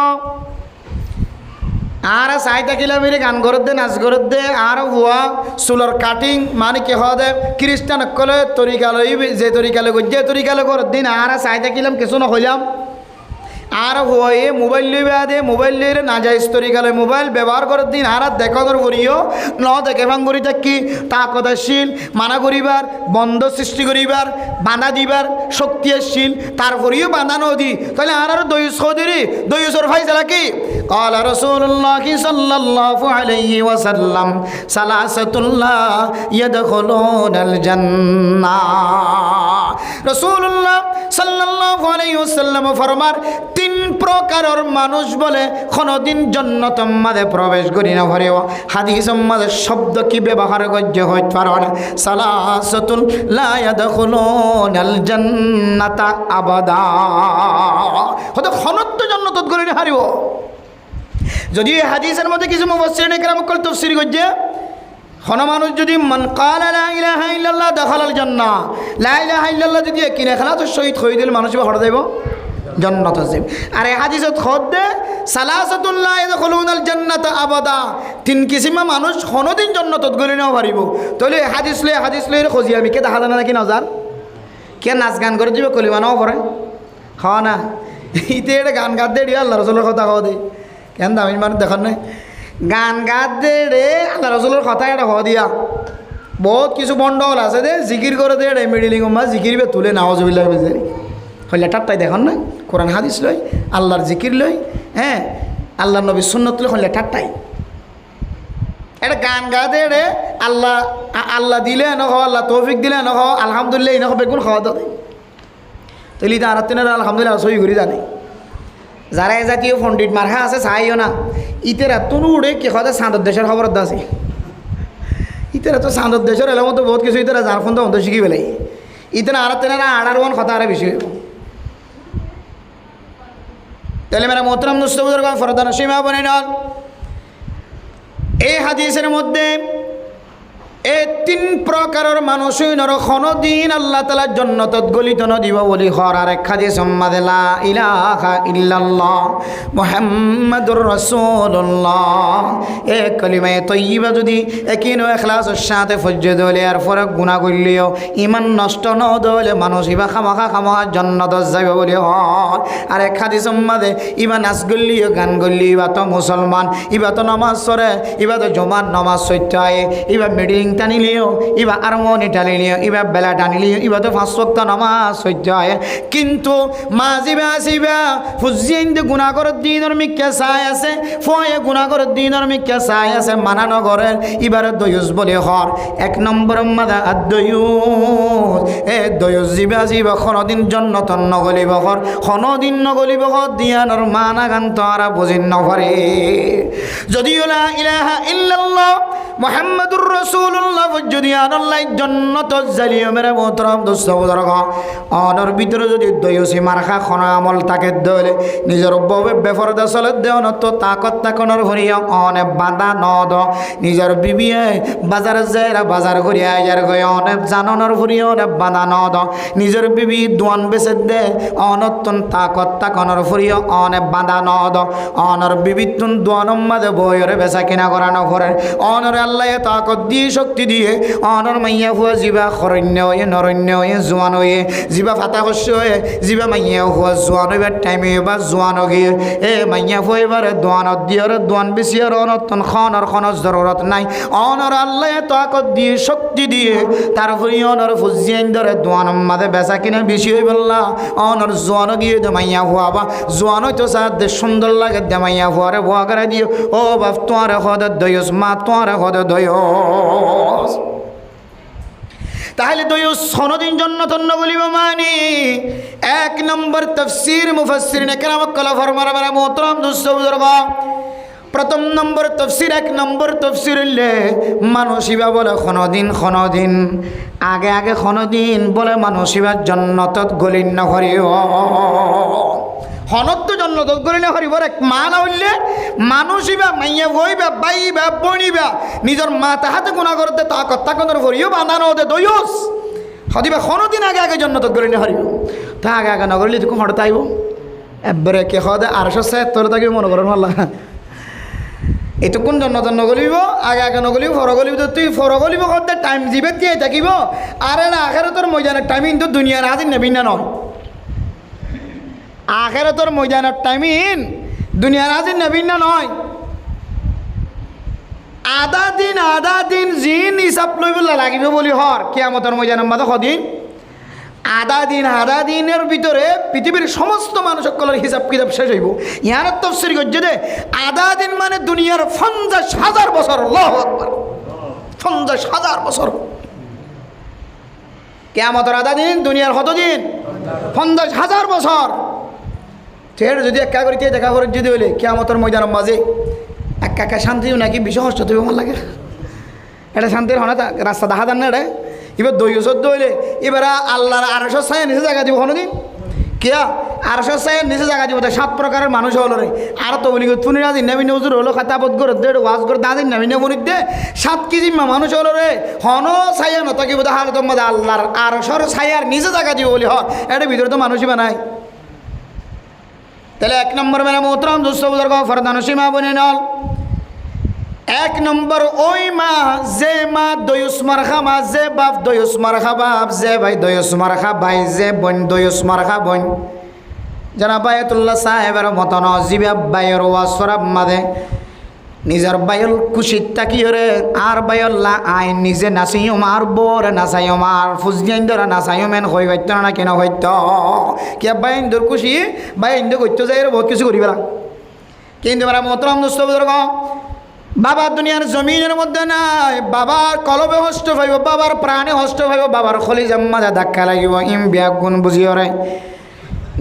আর চাই থাকিলে মেরে গান করত দে নাচ করত দে আর হুয়া চুলর কাটিং মানে কি হওয়া দে খ্রিস্টান কলে তরিকালয় যে তরিকালয় যে তরিকালয় করত দিন আর চাই থাকিলাম কিছু নহইলাম আর হয়ে মোবাইল লইবা দে মোবাইল লইলে না যায় তরিকালে মোবাইল ব্যবহার করার দিন আর দেখানোর করিও ন দেখে ভাঙ করি থাকি তাকতাশীল মানা করিবার বন্ধ সৃষ্টি করিবার বাঁধা দিবার শক্তিশীল তারপরেও বাঁধা নদী তাহলে আর দয়ুস খদিরি দয়ুসর ফাইসালা কি قال رسول الله صلى الله عليه وسلم ثلاثة لا يدخلون الجنة রাসূলুল্লাহ সাল্লাল্লাহু আলাইহি ওয়াসাল্লাম ফরমার তিন প্রকারের মানুষ বলে কোনদিন জান্নাতের মধ্যে প্রবেশ করি না পারিব হাদিসের মধ্যে শব্দ কি ব্যবহার করতে হইতে পারে না সালাসাতুল লা ইয়াদখুলুনাল জান্নাতা আবাদা হয়তো খনত্ব জান্নাতত করি না হারিব যদি এই হাদিসের মধ্যে কিছু মুফাসসিরিন کرام কল তাফসীর করছে কোন মানুষ যদি মান ক্বালা লা ইলাহা ইল্লাল্লাহ দাখালাল জান্নাহ লা ইলাহা ইল্লাল্লাহ যদি কিনা খেলা তো শহীদ হয়ে দিল মানুষ হড় যাইব জান্নাত যাইব আর এই হাদিসত খোদ দে সালাসাতুল লা ইয়াদখুলুনাল জান্নাতা আবাদা তিন কিসিমা মানুষ কোনদিন জান্নাতত গলি না পারিব তাহলে হাদিস লই খোঁজি আমি কে দেখা জানা নাকি নজার কে নাচ গান করে দিবে কলিমা নাও পড়ে খাওয়া না ইতে এটা গান গাদ দে আল্লাহ রাসূলের কথা খাওয়া দে কেন দামি মানুষ দেখার নাই গান গাদ দে রে আল্লাহ রাসূলের কথা এটা হওয়া দিয়া বহুত কিছু বন্ডল আছে দে জিকির করে দে রে মিডিলিং মা জিকির বে তুলে নাউজুবিল্লাহ বেজারি হইলে টাট্টাই দেখান না কোরআন হাদিস লই আল্লাহর জিকির লই হ্যাঁ আল্লাহর নবীর সুন্নত লই হইলে টাট্টাই এটা গান গা দে রে আল্লাহ আল্লাহ দিলে ন আল্লাহ তৌফিক দিলে ন আলহামদুলিল্লাহ ইন বেগুন খাওয়া দাও তাহলে এটা আর তিনের আলহামদুলিল্লাহ সই করি জানে যারা এ জাতীয় পণ্ডিত মার্হা আছে চাইও না ইতেরা তুনু উড়ে কি হয় চাঁদর দেশের খবর আছে ইতেরা তো চাঁদর দেশের এলার মতো বহুত কিছু ইতেরা যার ফোন তো অন্ত শিখি পেলাই ইতেরা আর তেনারা আড়ার ওয়ান কথা আরো বেশি তাহলে মেরা মোহতরম মুস্তাফিজুর ফরদান সীমা বনে নন এই হাদিসের মধ্যে এই তিন প্রকারের মানুষ কোনদিন আল্লাহ তাআলা জান্নাতত গলিত নদিব বলি হর আর এক হাদিস সম্মাদে লা ইলাহা ইল্লাল্লাহ মুহাম্মাদুর রাসূলুল্লাহ এ কালিমায়ে তাইয়্যিবা যদি একিন ও ইখলাসের সাথে ফজ্জে দলে আর ফরক গুনাহ করলিও ঈমান নষ্ট ন দলে মানুষ ইবা খামাখা জান্নাতত যাবে বলি হর আর এক হাদিস সম্মাদে ইবা নাচ গলিও গান গলি ইবা তো মুসলমান ইবা তো নামাজ পড়ে ইবা তো জুমার নামাজ সত্য আয়ে ইবা মিডিং টানিলিও ইবা আরমনি টানিলিও ইবা বেলা টানিলিও ইবা তো 5 ওয়াক্ত নামাজ সহ্য হয় কিন্তু মাজিবা আসিবা ফুজিয়েন্দ গুনাহর দিনের মিক্কা চাই আছে ফয়ে গুনাহর দিনের মিক্কা চাই আছে মানানো ঘরের ইবার দয়ুস বলে হর এক নম্বর মাদা আদয়ুস এ দয়ুস জিবা কোনদিন জান্নাত নগলিব হর কোনদিন নগলিব হর দিয়ানোর মানা গান তারা বুঝিন নভরে যদিও লা ইলাহা ইল্লাল্লাহ মুহাম্মাদুর রাসূলুল্লাহ যদি আল্লাহ জান্নাত জালিও মেরে মোহতরম দোস্ত বুজুর্গ অনর ভিতরে যদি দয়সি মারখা খনা আমল তাকে দলে নিজের ববে বেফরদা চলে দেও তো তাকত তাকনর হরিয়া অনে বাঁধা নদ নিজের বিবিয়ে বাজার যায়রা বাজার ঘুরিয়া আয়ার গয় অনে জাননর হরিয়া অনে বাঁধা নদ নিজের বিবি দোয়ান বেচে দে অনতন তাকত তাকনর হরিয়া অনে বাঁধা নদ অনর বিবিতুন দোয়ানম মাঝে বইরে বেচা কিনা করানো করে অনর আল্লাহ তাকত দিয়ে শক্তি দিয়ে অনর মাইয়া হুয়া জিবা খরণ্য হয়ে নরণ্য হয়ে জোয়ান হয়ে জিবা ফাতা শস্য হয়ে জিবা মাইয়া হুয়া জোয়ান হইবার টাইমে বা জোয়ান গিয়ে এ মাইয়া ফুয়াইবার দোয়ানত দিয়ে দোয়ান বেশি আর অনতন খনর জরুরত নাই অনর আল্লাহ তাকত দিয়ে শক্তি দিয়ে তারপরে অনর ফুজিয়ান ধরে দোয়ান মাঝে বেচা কিনা বেশি হয়ে বললা অনর জোয়ান গিয়ে দে মাইয়া হুয়া বা জোয়ান হইতো সাথ দে সুন্দর লাগে দে মাইয়া হুয়ারে ভুয়া করে দিও ও বাপ তোমার হদ দয়স মা তোমার হদ দয়স তাহলে দয়স সনদিন জন্নতন্ন বলিব মানে এক নম্বর তাফসীর মুফাসসিরিন কেরাম কলা ফরমারা মারা মোহতরম দোস্ত বুজুর্গ প্রথম নম্বর তাফসীর এক নম্বর তাফসীর হইলে মানুষিবা বলে খনদিন আগে খনদিন বলে মানুষিবার জন্নতত গলিন নকরিও হনত জন্নতত গলিন করিবার এক মান হইলে মানুষিবা মাইয়া বইবা বাইবা বনিবা নিজের মাথা হাতে গুণা করতে তা কথা কোন করিও বানানো হতে দয়স হদিবা খনদিন আগে জন্নতত গলিন করিব তা আগে নগরলি তুই হঠাৎ আইব এবারে কে হদে 870 তাকে মনে করেন ভাল্লা এইটো কোন জন্নত নগলিব আগে নগলিব ফরগলিব তো তুই ফরগলিব করতে টাইম দিবে দিয়ে থাকিব আর এলা আখেরাতের ময়দানের টাইমিং তো দুনিয়ার হাজির নেবি না নয় আখেরাতের ময়দানের টাইমিং দুনিয়ার হাজির নেবি না নয় আধা দিন জিন হিসাব লইব লাগিব বলি হর কিয়ামতের ময়দানের মাঝে সদিন আধা দিনের ভিতরে পৃথিবীর সমস্ত মানুষ সকলের হিসাব কিতাব শেষ হইব ইয়ার তাফসীর করছে যে আধা দিন মানে দুনিয়ার 50,000 বছর আল্লাহু আকবার 50,000 বছর কিয়ামতের আধা দিন দুনিয়ার কত দিন 50,000 বছর ফের যদি একা করে দেখা করে যদি হইলে কিয়ামতের ময়দানের মাঝে একা শান্তিও নাকি বিষয় কষ্ট তুই আমার লাগে এটা শান্তির হনা রাস্তা দেখা যান না এটা এবার দৈসদ্য হইলে এবার আল্লাহর 800 ছায়া নিচে জায়গা দিব কোনোদিন কিয়া 800 ছায়া নিচে জায়গা দিব 7 প্রকারের মানুষ হলো রে আর তো বলি তুমি না দিন নামি নজর হলো খাতাপত করে দে ওয়াজ করে দাদিন নামি না মনিক দে 7 কেজি মানুষ হলো রে হন ছায়া না তাকে বোধ হালত মধ্যে আল্লাহর 800 ছায়ার নিচে জায়গা দিব বলি হয় এটা ভিতরে তো মানুষই বানায় তাহলে এক নম্বর মেলা মোহতরম দোস্ত বুজুর্গ ফরদানসী মা বনে নল এক নম্বর ওই মা যে মা দয়ুস মারখা মা যে বাপ দয়ুস মারখা বাপ যে ভাই দয়ুস মারখা ভাই যে বোন দয়ুস মারখা বোন জনাব আয়াতুল্লাহ সাহেবের মতন জিবা বাইয়ের ওয়াসরাব মাদে নিজের বাইল খুশিত তাকিয়ে আর বাইল্লা আইন নিজে নাচাইও মার বোর নাচাইও মার ফুজিয়ান ধরা নাচাইও মেন হয়ে হইত না কেন হইত কিয়া বাইন ধর খুশি বাইন ধর করতে যাই বহুত কিছু করি বেড়া কিন্তু বেড়া মোহতরম দোস্ত বুজুর্গ বাবা দুনিয়ার জমিনের মধ্যে নাই বাবার কলবে হস্ত পাইব বাবার প্রাণে হস্ত পাইব বাবার খলি জাম্মাদা ধাক্কা লাগিব ইম বিয়া গুণ বুঝিও রে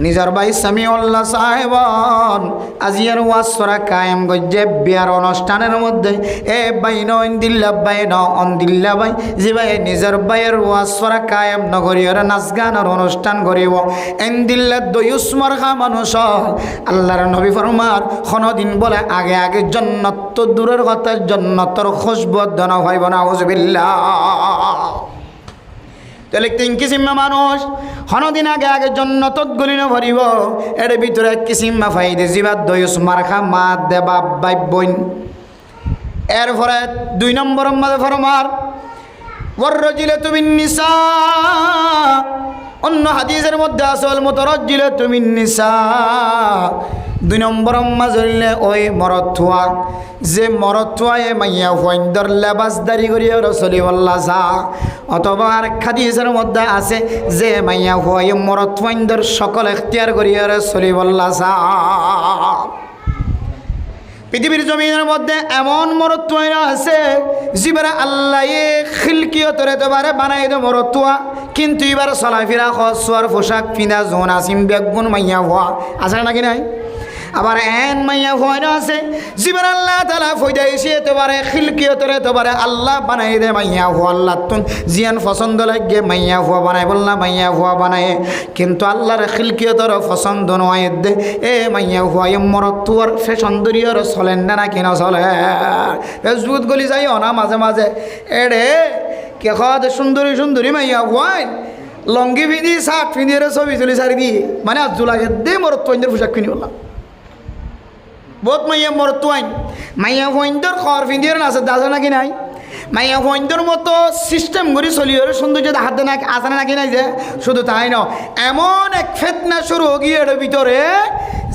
নিজর ভাই সামিউল্লাহ সাহেবন আজিয়ার ওয়াজ সরা কায়েম গজ্জে বিয়ার অনুষ্ঠানের মধ্যে এ ভাই নইন দিল্লা ভাই ন অন দিল্লা ভাই যে ভাই নিজর ভাইয়ের ওয়াজ সরা কায়েম নগরীর নাচ গানের অনুষ্ঠান করিব এন দিল্লা দয়ুসমর খা মানুষ আল্লাহর নবী ফরমার কোনদিন বলে আগে আগে জন্নত তো দূরের কথা জন্নতর খুশবু দনা হইব না আউযুবিল্লাহ। তাহলে তিন কিসিমা মানুষ হনদিন আগে আগে জন্নতত গলিনো ভরিব এর ভিতরে এক কিসিমা ফাইদে জিবাদ দয়ুস মারখা মা দেবা বাই বইন। এরপরে 2 নম্বর মাঝে ফরমার ওয়াররাজিলাতু বিন্নিসা, অন্য হাদিসের মধ্যে আসল মুতারাজ্জিলাতু বিন্নিসা। 2 নম্বর মাঝে ওই মরথুয়া যে মরথুয়ায় মাইয়া ফইন্দর লেবাসদারি করিয়া রাসূলুল্লাহ সা, অথবা আর হাদিসের মধ্যে আছে যে মাইয়া ফই মরথুয়াইন্দর সকল ইখতিয়ার করিয়া রাসূলুল্লাহ সা। পৃথিবীর জমিনের মধ্যে এমন মরতুয়া আছে যিবারা আল্লাহ খিলকিয়তরে তোবারে বানাই দে মরতুয়া, কিন্তু এবার চলাফেরা খসুয়ার পোশাক পিনা জোন আসিম বেগুন মাইয়া হওয়া আছে নাকি নাই? আবার এন মাইয়া হওয়া আছে যিবার আল্লাহ তাআলা ফয়দা এসে তোবারে খিলকিয়তরে তোবারে আল্লাহ বানাই দে মাইয়া হওয়া আল্লাহ তুন জিয়ান পছন্দ লাগে মাইয়া হওয়া বানাই বললা মাইয়া হওয়া বানায়, কিন্তু আল্লাহর খিলকিয়তর পছন্দ নয় দে এ মাইয়া হওয়া মরতুয়ার সে সৌন্দর্যর চলেন না কিনা চলে। ফেসবুক গলি যাই না মাঝে মাঝে এড়ে কে খাওয়া সুন্দরী সুন্দরী মাইয়া হওয়াই লঙ্গি পিঁধি শার্ট পিঁধিয়ে ছবি চলি সারি দিয়ে মানে আজ লাগে দে মরতুয়াইনের পোশাক কিনি বললাম বহুত মাইয়া মরতুয়াইন মাইয়া হইন্দর খর পিঁধিয়ে আছে দাজা নাকি নাই? মাইয়া হইন্দর মতো সিস্টেম করে চলি সৌন্দর্য হাতে না আসে নাকি নাই? যে শুধু তাই ন, এমন এক ফেতনা শুরু গিয়ে এর ভিতরে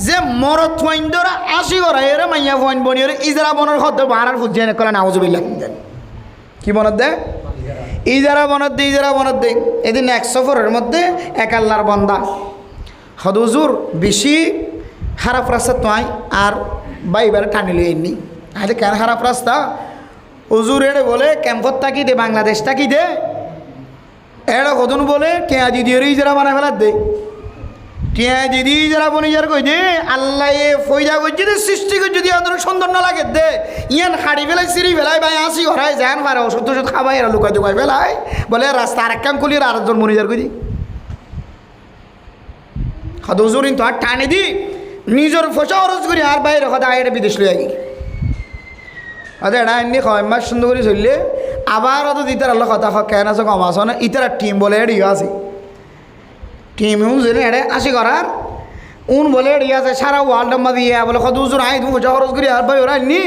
যে মরতুয়াইন্দর আসি করা এর মাইয়া হইন বনিয়ে ইজারা বনের হতে বাহার ফুজিয়ে করে নাউজুবিল্লাহ। কি বনত দে? ইজারা বনত দে, ইজারা বনত দে। এদিন এক সফরের মধ্যে এক আল্লাহর বান্দা হদুজুর বেশি খারাপ রাস্তা তোয়াই আর বাইবারে টানি লইনি আরে কেন খারাপ রাস্তা হুজুর এড়ে বলে ক্যাম্পত থাকি দে বাংলাদেশ থাকি দে এড়ে কদন বলে টিয়া দিদির ইজারা বানাই ফেলার দে টিয়া দিদি ইজারা বনি যার কই দে আল্লাহ এ ফয়দা করছে দে সৃষ্টি করছে যদি আমাদের সুন্দর না লাগে দে ইয়ান হাড়ি ফেলাই সিঁড়ি ফেলাই ভাই আসি ঘরাই যান পারে ওষুধ টষুধ খাবাই এরা লুকাই টুকাই ফেলাই বলে রাস্তা আরেক কাম করলি আর একজন মনিজার করি হদ হুজুর তো আর টানি দি নিজের ফসা খরচ করি আর বাইরে কথা এটা বিদেশ লই আগে আচ্ছা এটা এমনি কয় মাস সুন্দর করে চললে আবার অত ইতার আল্লাহ কথা কেন আছে কম আসো না ইতার টিম বলে এড়িয়ে আছে টিম বুঝলি এড়ে আসি করার উন বলে এড়িয়ে আছে সারা ওয়ার্ল্ড নাম্বার দিয়ে বলে কত উজুর আই তুমি ফসা খরচ করি আর ভাই ওরা নি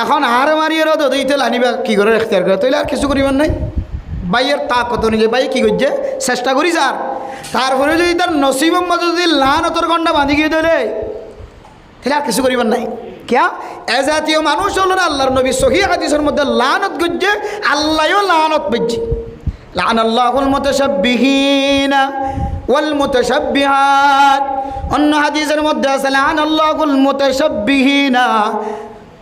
এখন আর মারিয়ে রত ইতে আনিবা কী করে এখতিয়ার করে তৈলে আর কিছু করিবার নাই বাইয়ের তা কত নিজে বাই কী করছে চেষ্টা করি স্যার তারপরে যদি তার নসিবম যদি লান অতর ঘন্টা বাঁধি গিয়ে দিলে তাহলে আর কিছু করিবার নাই। क्या ए জাতীয় মানুষ হলো আল্লাহর নবী সহিহ হাদিসের মধ্যে লানত গজ্জে আল্লাহও লানত বেজি লানাল্লাহুল মুতাশাব্বিহিনা ওয়াল মুতাশাব্বিহাত। অন্য হাদিসের মধ্যে আছে লানাল্লাহুল মুতাশাব্বিহিনা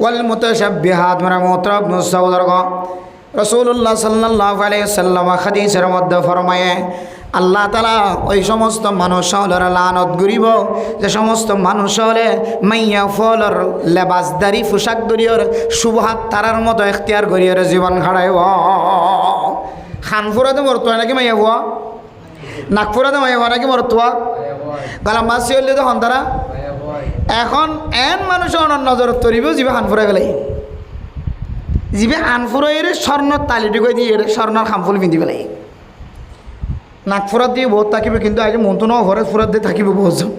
ওয়াল মুতাশাব্বিহাত। মেরা মোহতরম মুসাওয়াদরগণ রাসূলুল্লাহ সাল্লাল্লাহু আলাইহি ওয়াসাল্লাম হাদিসের মধ্যে ফরমায়ে আল্লাহ তাআলা ওই সমস্ত মানুষ হলের লানত করিব যে সমস্ত মানুষ হলে মাইয়া ফলর লেবাসদারি পোশাক দরিয়র শুভহাত তারার মতো এখতিয়ার করিয়ার জীবন খাড়াইব। খানপুরাতে মরতুয়া নাকি মাইয়া ভুয়া, নাগপুরাতে মাইয়া ভুয়া নাকি মরতুয়া, গালাম মাসি হইলে তো হন্তারা এখন এন মানুষ অনন্য নজর তরিব যিবে খানপুরা গেলে যিবে আনফুরাইয়ের স্বর্ণর তালিটুকু দিয়ে স্বর্ণর খামফুল পিন্ধি পেলাই নাগপুরাত দিয়ে বহুত থাকিব, কিন্তু আজ মনতো ন ঘরে ফুরাত দিয়ে থাকিব বহুজন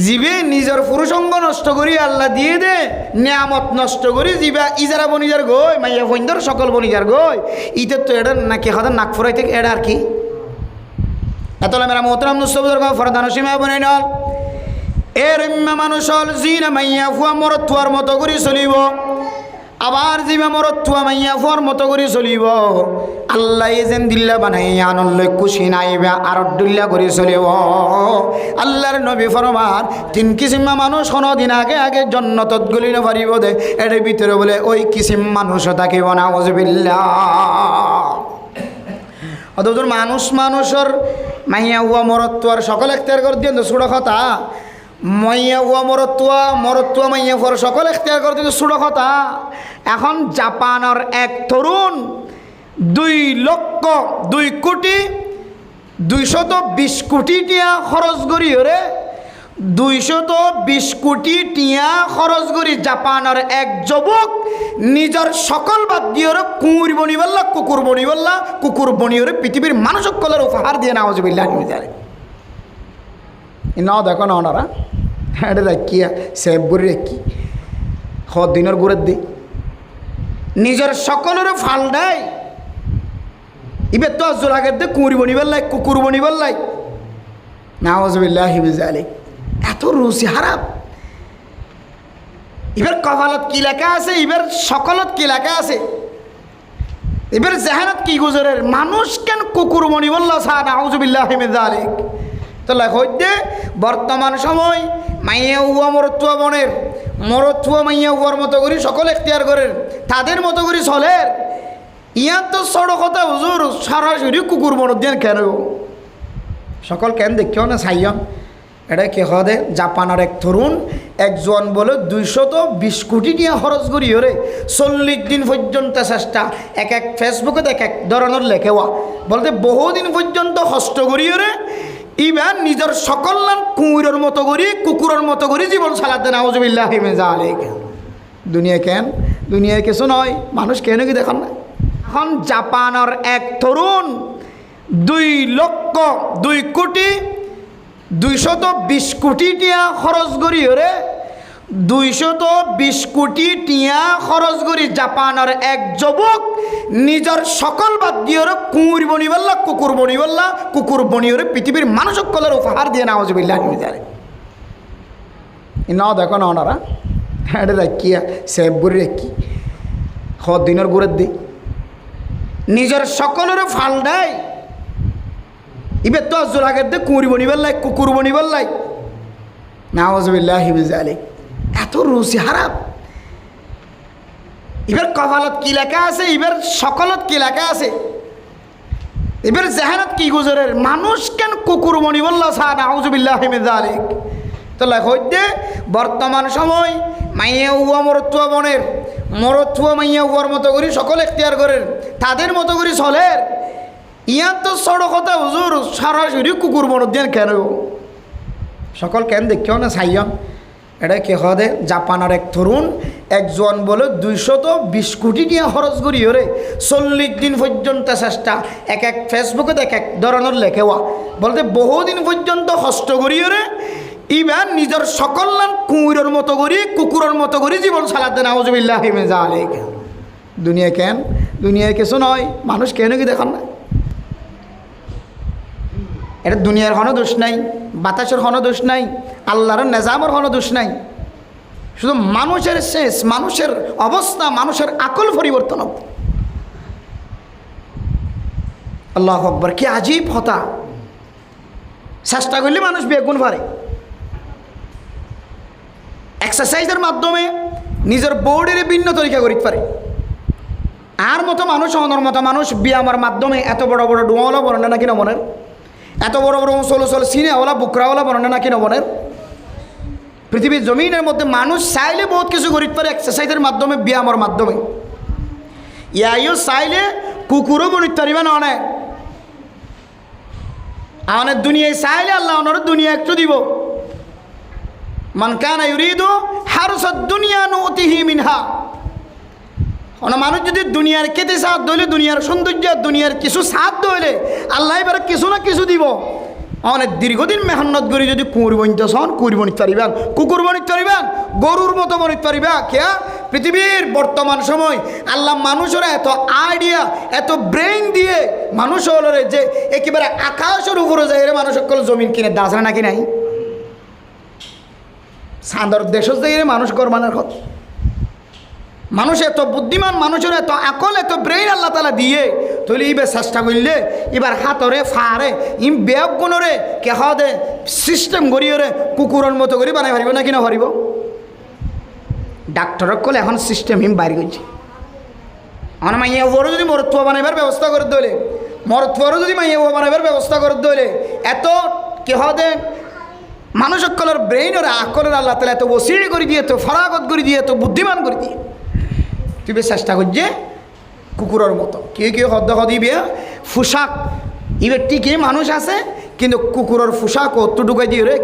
যিবে নিজের পুরুষঙ্গ নষ্ট করি আল্লাহ দিয়ে দে নিয়ামত নষ্ট করি যিবা ইজারা বনিজার গই মাইয়া ফইন্দর সকল বনিজার গই ইতে তো এটা নাকি কথা নাগপুরাই থেকে এটা আর কি এতলা মেরা মোহতরম নুসবুর ফরদান সীমা বনে নল এর মানুষ হল জিনা মাইয়া ফুয়া মরতুয়ার মতো করে চলিব, আবার যিবা মরতুয়া মাইয়া ফুয়ার মতো করে চলিব। আল্লাহ যেন দিল্লা বানাই আনন্দ খুশি নাইবে আর দুল্লা করে চলিব। আল্লাহর নবী ফরমান 3 কিসিমা মানুষ কোনদিন আগে আগে জন্নতত গলি না পারিব দে এর ভিতরে বলে ওই কিসিম মানুষ থাকিব না আউযুবিল্লাহ। অথচ মানুষের মাইয়া হুয়া মরত্তুয়ার সকল এখতিয়ার করে দিয়ে ছোটো কথা মাইয়া হুয়া মরত্তুয়া মাইয়া হুয়ার সকল এখতিয়ার করে দিয়ে ছোটো কথা। এখন জাপানের এক তরুণ 2,02,20 কোটি টিয়া খরচ করি ওরে 220 কোটি টিয়া খরচ করি জাপানের এক যুবক নিজের সকল বাদ দিয়ে ওরে কুকুর বনিবল্লা কুকুর বনি ওরে পৃথিবীর মানুষ সকলের উপহার দিয়ে নাউজুবিল্লাহ না দেখো না ওনারা এটা দেখি সেব করে রেখি দিনের ঘুরে দি নিজের সকলের ফাল দেয় এবার তো আজল আগের দিয়ে কুকুর বনিবল্লাই নাউজুবিল্লাহ এত রুচি হারাপ। এবার কপালত কি লেখা আছে, এবার সকলত কি লেখা আছে, এবার জাহানত কি গুজরের মানুষ কেন কুকুর বনিবল্লা সা নাউজুবিল্লাহ মিজালিক। তো লেখ হইতে বর্তমান সময় মাইয়া উয়া মরত্তুয়া বনের মরত্তুয়া মাইয়া উয়ার মতো করি সকল এখতিয়ার করেন তাদের মতো করি চলের। ইয়ার তো সড়ক কথা হুজুর সরাসরি কুকুর বনর দিয়ে কেন সকল কেন দেখিও না চাইম এটা কে হদে জাপানের এক তরুণ একজন বলে 220 কোটি নিয়ে খরচ করি ওরে 40 দিন পর্যন্ত চেষ্টা এক ফেসবুকে এক ধরনের লেখেওয়া বলতে বহুদিন পর্যন্ত কষ্ট করি ওরে ইবার নিজের সকল নাম কুকুরের মতো করি কুকুরের মতো করি জীবন চালাতে নাউজুবিল্লাহ মিজালিক। দুনিয়ায় কিছু নয়, মানুষ কেন কি দেখান না। এখন জাপানের এক তরুণ 2,02,20 কোটি টিয়া খরচ করি ওরে 220 কোটি টিয়া খরচ করি জাপানের এক যুবক নিজের সকল বাদ দিয়ে ওরে কুকুর বনি ওরে পৃথিবীর মানুষ সকলের উপহার দিয়ে নাউজুবিল্লাহ না দেখো না ওনারা এটা দেখি সেব করে রেখি দিনের ঘুরে দি নিজের সকলের ফাল দেয় এবার তো আজল আগের দিয়ে কুকুর বনিবল্লাই নাউজুবিল্লাহ এত রুচি হারাপ। এবার কপালত কি লেখা আছে, এবার সকলত কি লেখা আছে, এবার জাহানত কি গুজরের মানুষ কেন কুকুর বনিবল্লা সা নাউজুবিল্লাহ মিজালিক। তো লেখ হইতে বর্তমান সময় মাইয়া উয়া মরত্তুয়া বনের মরত্তুয়া মাইয়া উয়ার মতো করি সকল এখতিয়ার করেন তাদের মতো করি চলের। ইয়ার তো সড়ক কথা হুজুর সরাসরি কুকুর বনর দিয়ে কেন সকল কেন দেখিও না চাইম এটা কে হদে জাপানের এক তরুণ একজন বলে 220 কোটি নিয়ে খরচ করি ওরে 40 দিন পর্যন্ত চেষ্টা এক ফেসবুকে এক ধরনের লেখেওয়া বলতে বহুদিন পর্যন্ত কষ্ট করি ওরে ইবার নিজের সকল নাম কুকুরের মতো করি কুকুরের মতো করি জীবন চালাতে নাউজুবিল্লাহ মিজালিক। দুনিয়ায় কিছু নয়, মানুষ কেন কি দেখান না। এটা দুনিয়ার কোনো দোষ নাই, বাতাসের কোনো দোষ নাই, আল্লাহর নিজামের কোনো দোষ নাই, শুধু মানুষের শেষ, মানুষের অবস্থা, মানুষের আকল পরিবর্তন। আল্লাহু আকবার, কি আজীব হতা। চেষ্টা করলে মানুষ বেগুন পারে। এক্সারসাইজের মাধ্যমে নিজের বডির ভিন্ন তরিকা করতে পারে। আর মতো মানুষ অনর মতো মানুষ ব্যায়ামের মাধ্যমে এত বড় বড় ডোয়াওয়ালা বর্ণনা নাকি নমনের, এত বড় বড় চলো সিনেওয়ালা বুকরাওয়ালা বর্ণনা নাকি নমনের। পৃথিবীর জমিনের মধ্যে মানুষ চাইলে বহুত কিছু করতে পারে এক্সারসাইজের মাধ্যমে, ব্যায়ামের মাধ্যমে। ইয়াইও চাইলে কুকুরও বনিতে পারিবে না অনেক। আমাদের দুনিয়ায় চাইলে আল্লাহ ওনার দুনিয়া একটু দিব। মান কানা ইউরিদু হারসাদ দুনিয়া নুতিহি মিনহা। মানুষ যদি দুনিয়ার খেতে সাথ ধরলে, দুনিয়ার সৌন্দর্য, দুনিয়ার কিছু সাথ ধরলে আল্লাহ এবার কিছু না কিছু দিব। অনেক দীর্ঘদিন মেহনত করি যদি কুকুর বনিতে হন, কুকুর বনিতে পারিবেন, কুকুর বনিতে পারিবেন, গরুর মতো বনিতে পারিবা। কেয়া পৃথিবীর বর্তমান সময় আল্লাহ মানুষের এত আইডিয়া, এত ব্রেইন দিয়ে মানুষ হল যে একেবারে আকাশের উপরে যায় মানুষ সকল জমিন কিনে দাস নাকি নাই। সাঁদর দেশ যাই মানুষ গরমানের কথা। মানুষ এত বুদ্ধিমান, মানুষের এত আকল, এত ব্রেইন আল্লাহ তালা দিয়ে তৈরি এবার চেষ্টা করলে এবার হাতরে ফারে ইম বেগ গুণরে কেহ দে সিস্টেম গড়িয়ে কুকুরের মতো করে বানাই পারিব নাকি না পারিব। ডাক্তারক কলে এখন সিস্টেম হিম বাইরে করছে। আমার মাইয়া ওরও যদি মরত্ব বানাইবার ব্যবস্থা করে দিলে মরত পরও যদি মাইয়া বউ বানাবার ব্যবস্থা করে দিলে এত কি হদে মানুষ সকলের ব্রেইন ওরা আকলের আল্লাহ তালা এত বসিয়ে করে দিয়ে এত ফরাগত করে দিয়ে এত বুদ্ধিমান করে দিয়ে তুই বেশ চেষ্টা করছে কুকুরের মতো কেউ কেউ হদ্দ হদিবে পোশাক এবার ঠিকই মানুষ আছে কিন্তু কুকুরের পোশাক অতটুকু দিয়ে রে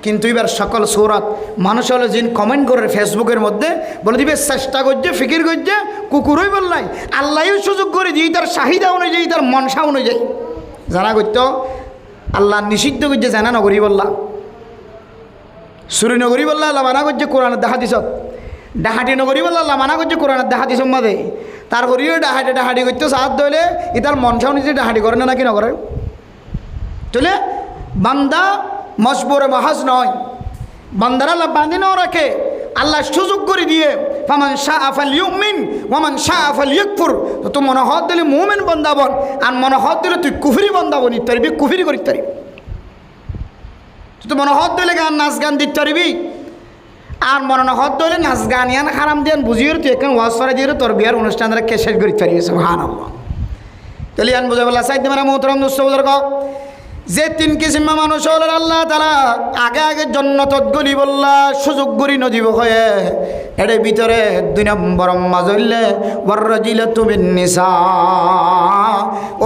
কিন্তু এবার সকল সৌরত মানুষ হলো যিনি কমেন্ট করে ফেসবুকের মধ্যে বলে দিবে চেষ্টা করছে ফিকির করছে কুকুরই বললাই আল্লাহও সুযোগ করে দিই তার চাহিদা অনুযায়ী তার মনসা অনুযায়ী জানা করতো আল্লাহ নিষিদ্ধ করছে জানা নগরী বললা সুরি নগরী বললা আল্লাহ মানা করছে কোরআনের দেখা দিস ডাহাটি নগরী বললা আল্লাহ মানা করছে কোরআনের দেখা দিস মাদে তার করিও ডাহাটি করতে সাহায্য ধরলে ই তার মনসা অনুযায়ী ডাহাটি করে না নাকি নগরে চলে বান্দা মজবুরে মহাজ নয় বান্দারা আল্লাহ বাঁধে নাও রাখে আল্লাহ সুযোগ করে দিয়ে ফামান শাহ আফাল ইউমিন ওয়ামান শাহ আফাল ইকফুর তো মনোহত দিলে মুমিন বান্দা বন আর মনোহত দিলে তুই কুফরি বান্দা বনি তারবি কুফরি করি তারি তুই মনোহত দিলে গান নাচ গান দিতে পারবি আর মনোহত দিলে নাচ গান ইয়ান হারাম দিয়ান বুঝিয়ে তুই এখন ওয়াজ করে দিয়ে তোর বিয়ার অনুষ্ঠান দ্বারা কেসেট করি পারি সুবহানাল্লাহ তাহলে ইয়ান বুঝে বলা সাইদ মানে মোহতরম দুঃস্থ যে তিন কিসিমা মানুষ হলেন আল্লাহ তারা আগে আগে জন্নতত গলি বললা সুযোগ গড়ি নদীব হয়ে এর ভিতরে 2 নম্বর মাজলে বর্রজিলে তুমি নিসা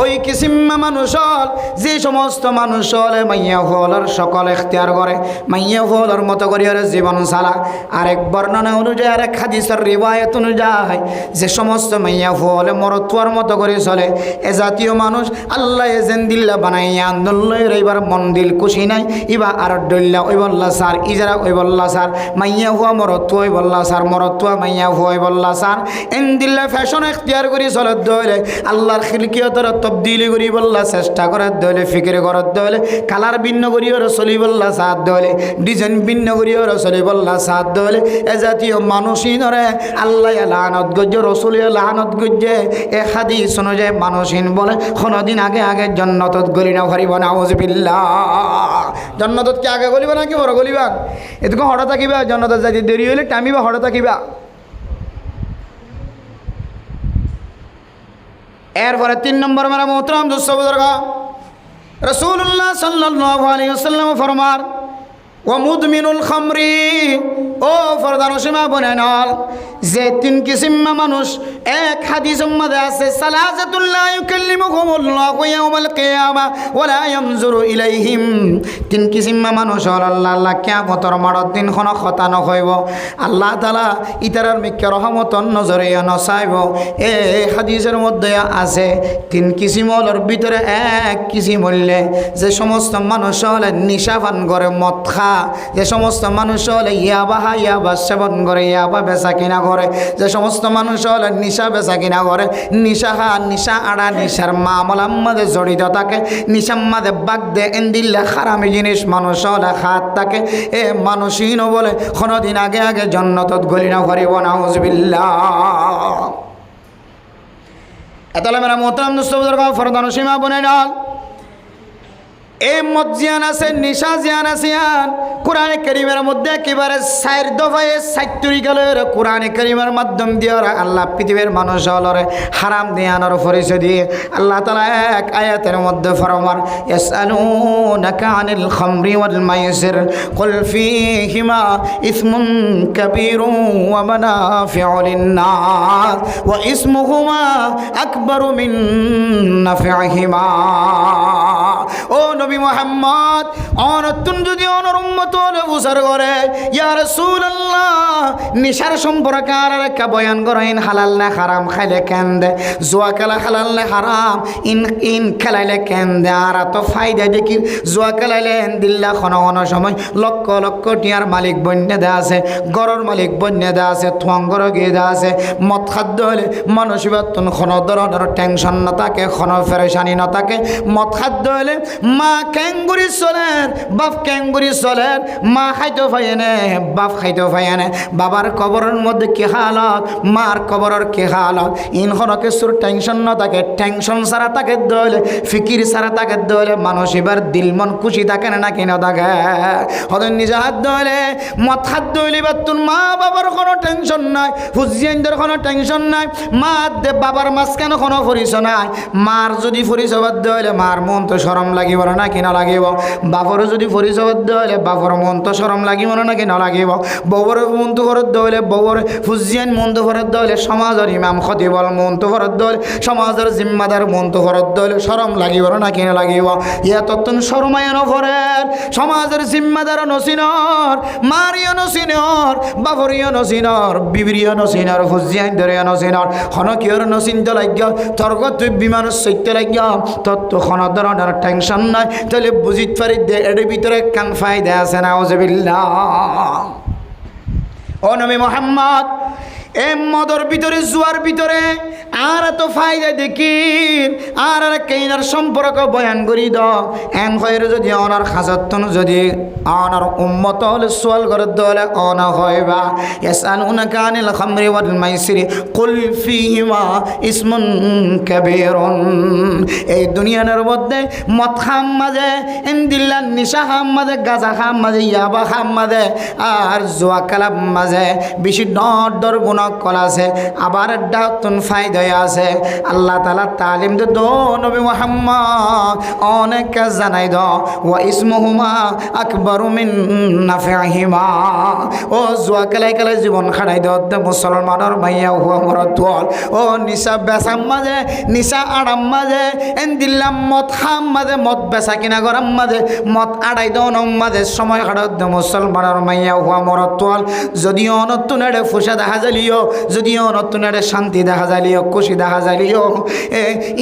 ওই কিসিমা মানুষ হল যে সমস্ত মানুষ হলে মাইয়া হলের সকল এখতিয়ার করে মাইয়া হলের মতো করি জীবন চালা আরেক বর্ণনা অনুযায়ী আরেক হাদিসের রিওয়ায়াত অনুযায়ী যে সমস্ত মাইয়া হলে মরতুয়ার মতো করে চলে এ জাতীয় মানুষ আল্লাহ এজেন দিল্লা বানাইয়া আন্দোলন এবার মন দিল খুশি নাই ইবা আর ডল্লা ওই বললা স্যার ইজারা ওই বললা স্যার মাইয়া হুয়া মরত্ব ওই বললা স্যার মরত্বা মাইয়া হুয়া ওই বললা স্যার এন দিল্লা ফ্যাশন এখতিয়ার করি চলত দলে আল্লাহর খিলকিয়তর তবদিলি করি বললা চেষ্টা করার দলে ফিকির করার দলে কালার ভিন্ন করি ওর চলি বললা সাত দলে ডিজাইন ভিন্ন করি ওর চলি বললা সাত দলে এ জাতীয় মানুষই ধরে আল্লাহ লানত গজ্জে রসুলিয়া লানত গজ্জে এ হাদিস অনুযায়ী মানুষহীন বলে কোনোদিন আগে আগে জন্নতত গলি না ভরিব না জন্নতত কি আগে গলিবা নাকি বড় গলিবা এটুকু হঠাৎ থাকিবা জন্নতত যাইতে দেরি হইলে টাইমিবা হঠাৎ থাকিবা এরপরে 3 নম্বর মেরা মোহতরম দুঃস্থ রাসূলুল্লাহ সাল্লাল্লাহু আলাইহি ওয়াসাল্লাম ফরমান ও মুদমিনুল খামরি ও ফরদান সীমা বনেনাল যে 3 কিসিমা মানুষ এক হাদিসের মধ্যে আছে সালাসাতুল্লাহ ইউকাল্লিমুহুমুল্লাহু ইয়াওমাল কিয়ামা ওয়া লা ইয়ানজুরু ইলাইহিম 3 কিসিমা মানুষ আল্লাহ কিয়ামতের মাড়ত দিন কোনো কথা নহইব আল্লাহ তাআলা ইতারার মিকে রহমতন নজরে নসাইব এই হাদিসের মধ্যে আছে 3 কিসিমর ভিতরে এক কিসিম হইলে যে সমস্ত মানুষ হলে নিশাপান করে মদ খা যে সমস্ত মানুষ হলে ইয়াবা সেবন করে ইয়াবা বেচা কিনা করে যে সমস্ত মানুষ হলে নিশা বেচা কিনা করে নিশা খা নিশা আড়া নিশার মামলার মধ্যে জড়িত থাকে নিশার মধ্যে বাগ দে এন্দিল্লা খারামি জিনিস মানুষ হলে খাত থাকে এ মানুষই ন বলে কোনোদিন আগে আগে জন্নতত গলি না ভরিব নাউজুবিল্লাহ এতলে মেরা মোহতরম দুস্থ ফরদান সীমা বনে নাল এই মদ জিয়ান আছে নিশা জিয়ান আছে কোরআনে কারীমের মধ্যে একেবারে 4 দফায় 70 গেলের কোরআনে কারীমের মাধ্যম দিয়ে আল্লাহ পৃথিবীর মানুষ হলরে হারাম দিয়ানোর পরিচয় দিয়ে আল্লাহ তাআলা এক আয়াতের মধ্যে ফরমান ইয়াসআলুনাকা আনিল খামরি ওয়াল মাইসির কুল ফীহিমা ইসমুন কাবীরুন ওয়া মানাফিউ লিন-নাস ওয়া ইসমুহুমা আকবারু মিন নাফিহিমা ও নবী মুহাম্মদ অনতুন যদি অনর উম্মত হলে বুঝার করে ইয়া রাসূলুল্লাহ নিশার সম্পর্কে আর একটা বয়ান করেন হালাল না হারাম খাইলে কেন দে জুয়া খেলা হালাল না হারাম ইন খেলাইলে কেন দে আর তো ফায়দা দেখি জুয়া খেলাইলে দিল্লা কোনো সময় লক্ষ লক্ষ টিয়ার মালিক বন্যে দে আছে গরর মালিক বন্যে দে আছে থুয়াঙ্গর গিয়ে দে আছে মদ খাদ্য হলে মানুষের কোনো ধরনের টেনশন না থাকে কোনো ফেরেশানি না থাকে মদ খাদ্য হলে মা ক্যাঙ্গুরি চলেন, বাপ ক্যাঙ্গুরি চলেন, মা খাইতে পাইনে, বাপ খাইতে পাইনে। বাবার কবরের মধ্যে কি হালত, মার কবরের কি হালত। ইনখন কিছুর টেনশন না থাকে, টেনশন ছাড়া তাকে দইলে, ফিকির ছাড়া তাকে দইলে মানুষ এবার দিল মন খুশি থাকে না কি না থাকে। হয়তো নিজে হাত দইলে, মত হাত দইলে বা তোর মা বাবার কোনো টেনশন নাই, হুজিয়ানদের কোনো টেনশন নাই। মা দে বাবার মাঝখানে কোনো পরিচয় নাই। মার যদি পরিচয় বাদ দইলে মার মন তো শরম লাগিব না কি না লাগিব। বাপর যদি পরিচয় বাদ দইলে বাপর মন তো শরম লাগিব না কি না লাগিব। বউর মন তো ঘরত দইলে বউর হুজিয়ান মন তো ঘরত দইলে সমাজের ইমাম খতিবল মন তো ঘরত দইলে সমাজের জিম্মাদার মন তো ঘরত দইলে শরম লাগিব না কি না লাগিব। ইয়া তত্তন শরমায় নফরের সমাজের জিম্মাদার নসিনর, মারিও নসিনর, বাপরিও নসিনর, বিবিরিও নসিনর, হুজিয়ান ধরিও নসিনর, হনকিয়র নসিন্ত লাগিয়া তর্ক তুই বিমান সৈত্য লাগিয়া তত্ত্ব খন ধরনের টেনশন নাই। তাহলে বুঝিত পারি দে এর ভিতরে কান ফায়দা আছে না। আউযুবিল্লাহ। ও নবী মুহাম্মদ, এ মদর ভিতরে জুয়ার ভিতরে আর এত ফায়দা দেখিন আর কেইনার সম্পর্ক বয়ান করি দ এন হয় যদি অনার খাজাতন যদি অনার উম্মত হলে সোয়াল করে দলে অনা হয় বা ইয়াসআলুনাকা আনিল খামরি ওয়াল মাইসিরি কুল ফীহিমা ইসমুন কাবীরুন। এই দুনিয়ার মধ্যে মদ খাম মাঝে ইনদিল্লা নিশা খাম মাঝে গাঁজা খাম মাঝে ইয়াবা খাম মাঝে আর জুয়া খেলা মাঝে বেশি ডর গুণ কল আছে, আবার ডাক্তুন ফায়দায় আছে। আল্লাহ তাআলা তালিম দে দো নবী মুহাম্মদ অনেক কাজ জানাই দ ওয়া ইসমুহুমা আকবারু মিন নাফিহিমা। ও জুয়া খেলাই খেলাই জীবন খাড়াই দে মুসলমানের মাইয়া হুয়া মরতুল। ও নিশা বেসাম মাঝে নিশা আড়াম মাঝে এন দিল্লাম মদ খাম মাঝে মদ বেচা কিনা গরম মাঝে মদ আড়াই দন মাঝে সময় খাড়াত দে মুসলমানের মাইয়া হুয়া মরতুল। যদিও নতুন এড়ে ফুসা দেখা যালিও, যদিও নতুন এড়ে শান্তি দেখা যালিও, খুশি দেখা যালিও,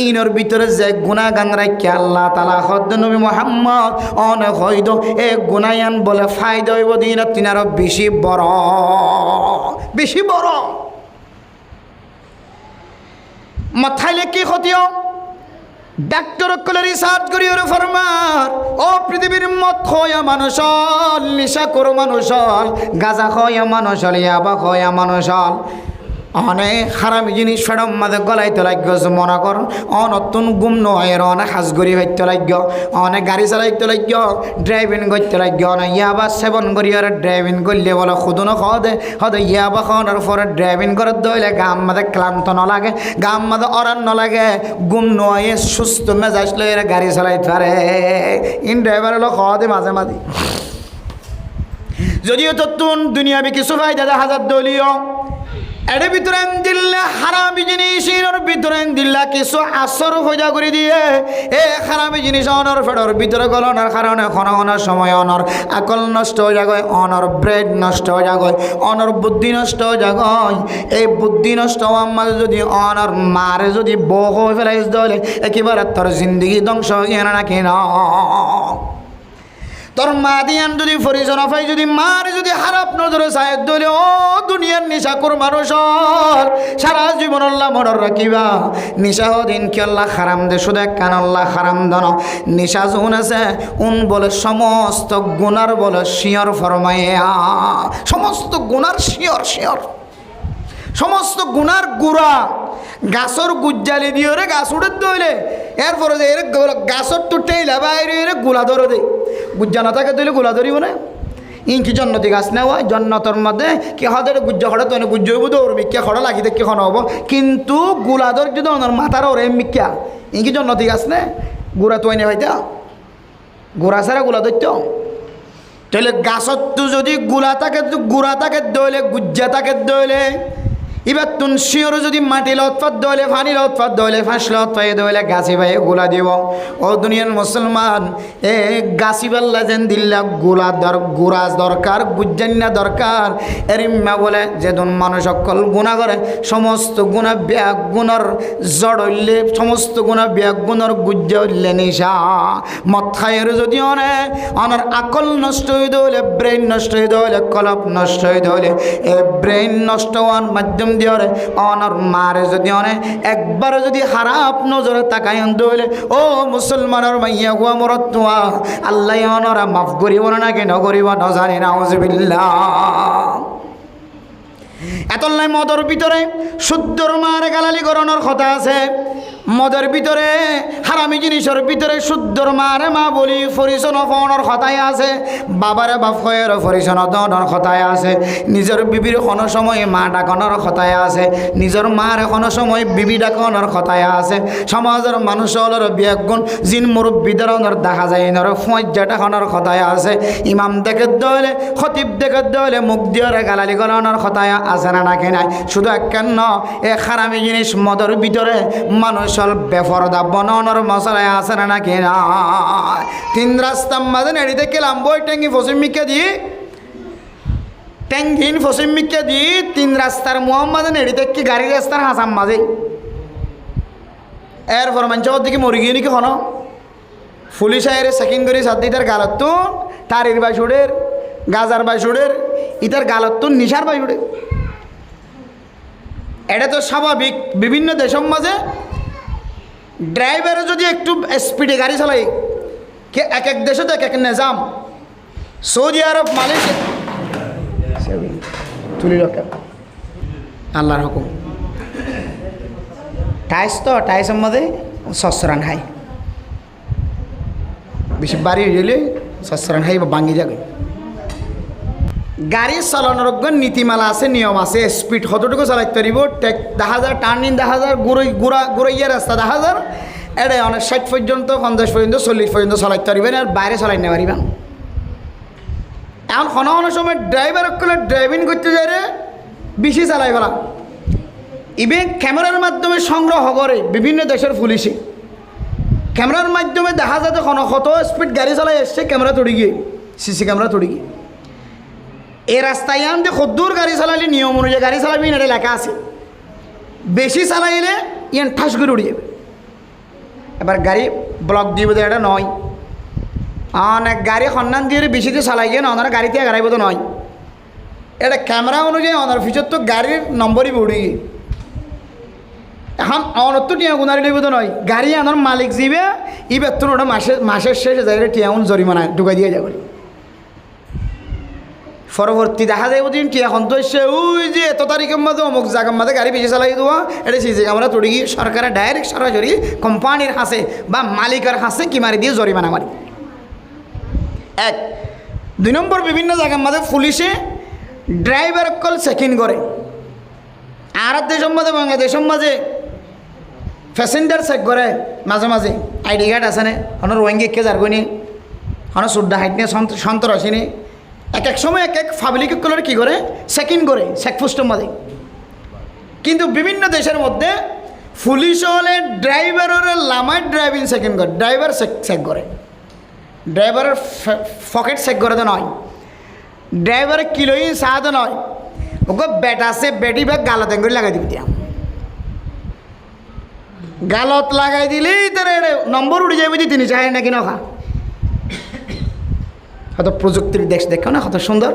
ইনর ভিতরে যে গুনাগান রাখি আল্লাহ তাআলা হদ নবী মুহাম্মদ অনেক হইদ এ গুনায়ান বলে ফায়দা হইব দিন তিনারও বেশি বড়, বেশি বড়। মাথাইলে কি ক্ষতিও ডাক্তার কলে রিসার্চ করি ওর ফরমার ও পৃথিবীর মদ খয়া মানুষ হল, নিশা করো মানুষ হল, গাঁজা খয়া মানুষ হল, ইয়াবা খয়া মানুষ হল, অনেক খারাপ জিনিস ফেরম মাঝে গলাইতে লাগবে। মনে কর অনতুন গুম নয় অনেক হাজগরি হইতে লাগবে, অনেক গাড়ি চালাইতে লাগবে, ড্রাইভিং করতে লাগবে, অনেক ইয়াবা সেবন করি আর ড্রাইভিং করলে বলে খুদুনো খদে হদে ইয়াবা খাওয়ার পরে ড্রাইভিং করে দইলে গাম মাঝে ক্লান্ত ন লাগে, গাম মাঝে অরান ন লাগে, গুম নয় সুস্থ মেজাজ লই গাড়ি চালাইতে পারে। ইন ড্রাইভার হলো খদে মাঝে মাঝে। যদিও তো তুন দুনিয়াবি কিছু ফায়দা দেখা যার দলীয় এর ভিতরে দিল্লা হারামি জিনিসের ভিতরে দিল্লা কিছু আসর হইয়া করে দিয়ে এ হারামি জিনিস অনর ফেডর ভিতরে গলনার কারণে কোনো কোনো সময় অনর আকল নষ্ট হয়ে যায়, অনর ব্রেড নষ্ট হয়ে যায়, অনর বুদ্ধি নষ্ট হয়ে যায়। এই বুদ্ধি নষ্ট হওয়ার মাঝে যদি অনর মারে যদি বহ হয়ে ফেলাই দিলে একেবারে তোর জিন্দগি ধ্বংস হয়ে না নাকি না। তোর মা দিয়ান যদি পরিচয় পাই যদি মার যদি খারাপ নজরে চাই দলে ও দুনিয়ার নিশা কর মানুষ সারা জীবন আল্লাহ মনের রাখিবা। নিশা দিন কি আল্লাহ হারাম দে শুধু কান আল্লাহ হারাম দন। নিশা যখন আছে উন বলে সমস্ত গুনার বলে শিয়র ফরমাইয়া, সমস্ত গুনার শিয়র শিয়র, সমস্ত গুনার গুড়া গাছর গুজ্জালি দিয়ে রে গাছ উড়ে দইলে এরপরে যে এর গাছর টুটেইলা বাইরে এর গোলা ধরে দে গুজ্জা না থাকে দইলে গোলা ধরিব না। ইনকি জন্নতি গাছ নেওয়া জন্নতর মধ্যে কি হাতের গুজ্জা খড়া তো গুজ্জ হইব দৌড় মিক্কা খড়া লাগি দেখি খন হব, কিন্তু গোলা ধর যদি ওনার মাথার ওরে মিক্কা ইনকি জন্নতি গাছ নে গুড়া তো এনে হইতা গোড়া ছাড়া গোলা ধরত। তাহলে গাছত তো যদি গোলা থাকে গুড়া থাকে দইলে গুজ্জা থাকে দইলে এবার তুন শিওর যদি মাটি লৎপাত দইলে পানি লৎপাত দইলে ফাঁস লৎপাই দইলে গাছি ভাই গোলা দিব। ও দুনিয়ার মুসলমান এ গাছি পাল্লা যেন দিল্লা গোলা গুড়া দরকার গুজ্জান্না দরকার। এরিম্মা বলে যেদিন মানুষ সকল গুণা করে সমস্ত গুণা ব্যাগ গুণর জড় হইলে সমস্ত গুণা ব্যাগ গুণর গুজ্জা হইলে নিশা মদ খাইয়ের যদি অনার আকল নষ্ট হয়ে দইলে ব্রেন নষ্ট হয়ে দইলে কলপ নষ্ট হয়ে দইলে এ ব্রেন নষ্ট হওয়ার মাধ্যম দিওরে অনর মারে যদি অনে একবার যদি খারাপ নজরে তাকাই দইলে ও মুসলমানের মাইয়া হুয়া মরতুয়া আল্লাহ অনরা মাফ করিব না কেন করিব না জানি না আউযুবিল্লাহ এতলাই মদর ভিতরে শুদ্ধর মারে গালালি করানোর কথা আছে মদের ভিতরে হারামি জিনিসের ভিতরে শুদ্ধর মারে মা বলি ফরিসন ফোনের কথায় আছে বাবারে বাপ হয়ের ফরিসন দনের কথায় আছে নিজের বিবির কোনো সময় মা ডাকনের কথায় আছে নিজের মার কোনো সময় বিবি ডাকনের কথায় আছে সমাজের মানুষের বিয়াগুণ জিন মুরব্বীদের দেখা যায় এনার ফজ্জা ডাকনের কথায় আছে ইমাম দেখে দলে খতিব দেখে দলে মুখ দিয়ে গালালি করানোর কথায় আছে না নাকি নাই শুধু কেন এ হারামি জিনিস মদের ভিতরে মানুষ বেফরদা বনানোর মশলায় আছে না নাকি না তিন রাস্তার মাঝে নেড়িতে গেলাম বই ট্যাঙ্গি ফসিমিকে দিয়ে ট্যাঙ্গিন ফসিমিকে দিয়ে তিন রাস্তার মোহাম্মদে নেড়িতে কি গাড়ি রাস্তার হাসাম মাঝে এরপর মানুষের দিকে মরি গিয়ে নাকি হন পুলিশ আয়ের চেকিং করি সাদ্দিটার গালতুন তারির বাইশুডের গাজার বাইশুডের ইটার গালতুন নিশার বাইশুডের এটা তো স্বাভাবিক বিভিন্ন দেশের মাঝে ড্রাইভারে যদি একটু স্পিডে গাড়ি চালাই কে এক এক দেশে তো এক এক নিজাম সৌদি আরব মালয়েশিয়া তুলি রক্ষা আল্লাহর হুকুম টাইস তো টাইসের মধ্যে সসরান হাই বেশি বাড়ি হইলে সসরান হাই বা ভাঙ্গি যাবে গাড়ি চালানোর নীতিমালা আছে নিয়ম আছে স্পিড কতটুকু চালাইতে পারিব 10,000 টার্নিং 10,000 গুড়াইয়া রাস্তা 10,000 এটা অনেক 60 পর্যন্ত 50 পর্যন্ত 40 পর্যন্ত চালাইতে পারবেন আর বাইরে চালাই নিতে পারিবেন এখন কোনো সময় ড্রাইভার ড্রাইভিং করতে যাই রে বেশি চালাই ফেলা ইভেন ক্যামেরার মাধ্যমে সংগ্রহ করে বিভিন্ন দেশের পুলিশে ক্যামেরার মাধ্যমে দেখা যায় কোনো কত স্পিড গাড়ি চালাই এসছে ক্যামেরা তড়ি গিয়ে সিসি ক্যামেরা তড়ি গিয়ে এই রাস্তায় আনতে কদ্দূর গাড়ি চালাইলে নিয়ম অনুযায়ী গাড়ি চালাবি এটা লেখা আছে বেশি চালাইলে ইয়ান ঠাস করে উড়ে যাবে এবার গাড়ি ব্লক দিব এটা নয় অনেক গাড়ি সন্ধান দিয়ে বেশি দিয়ে চালাই গিয়ে ওনারা গাড়ি থেকে গাড়াইব তো নয় এটা ক্যামেরা অনুযায়ী ওনার ফিচর তো গাড়ির নম্বরই উড়ে গিয়ে এখন অনত টিয়া গুনারি লইব তো নয় গাড়ি আনার মালিক যাবে ই বেতন ওটা মাসের শেষে যাই টিয়াউন জরিমানা ঢুকাই দিয়ে যাবে পরবর্তী দেখা যায় ওদিন কি এখন তো এসে ওই যে এত তারিখের মধ্যে অমুক জায়গার মধ্যে গাড়ি বেশি চালাই দেওয়া এটা সেই জায়গা আমরা তুলে গিয়ে সরকারের ডাইরেক্ট সরাসরি কোম্পানির হাসে বা মালিকের হাসে কি মারি দিয়ে জরিমানা মারি এক দুই নম্বর বিভিন্ন জায়গার মধ্যে পুলিশে ড্রাইভার কল চেকিং করে আর দেশের মধ্যে বাংলাদেশের মাঝে প্যাসেঞ্জার চেক করে মাঝে মাঝে আইডি কার্ড আছে না হন রোহিঙ্গা কে যারগনি হন সুদ্দা হাইট নিয়ে সন্তর আসেনি এক এক সময় এক এক পাবলিক কলার কী করে চেকিং করে চেকপোস্টের মধ্যে কিন্তু বিভিন্ন দেশের মধ্যে পুলিশ হলে ড্রাইভারের লামায় ড্রাইভিং চেকিং করে ড্রাইভার চেক করে ড্রাইভারের পকেট চেক করে তো নয় ড্রাইভারের কিলোই চাহ তো নয় ওকে বেট আছে বেটি বা গালত করে লাগাই দিবি দিয়া গালত লাগাই দিলেই তার নম্বর উঠে যাবে তিনি চাই নাকি নখা হয়তো প্রযুক্তির দেশ দেখো না কত সুন্দর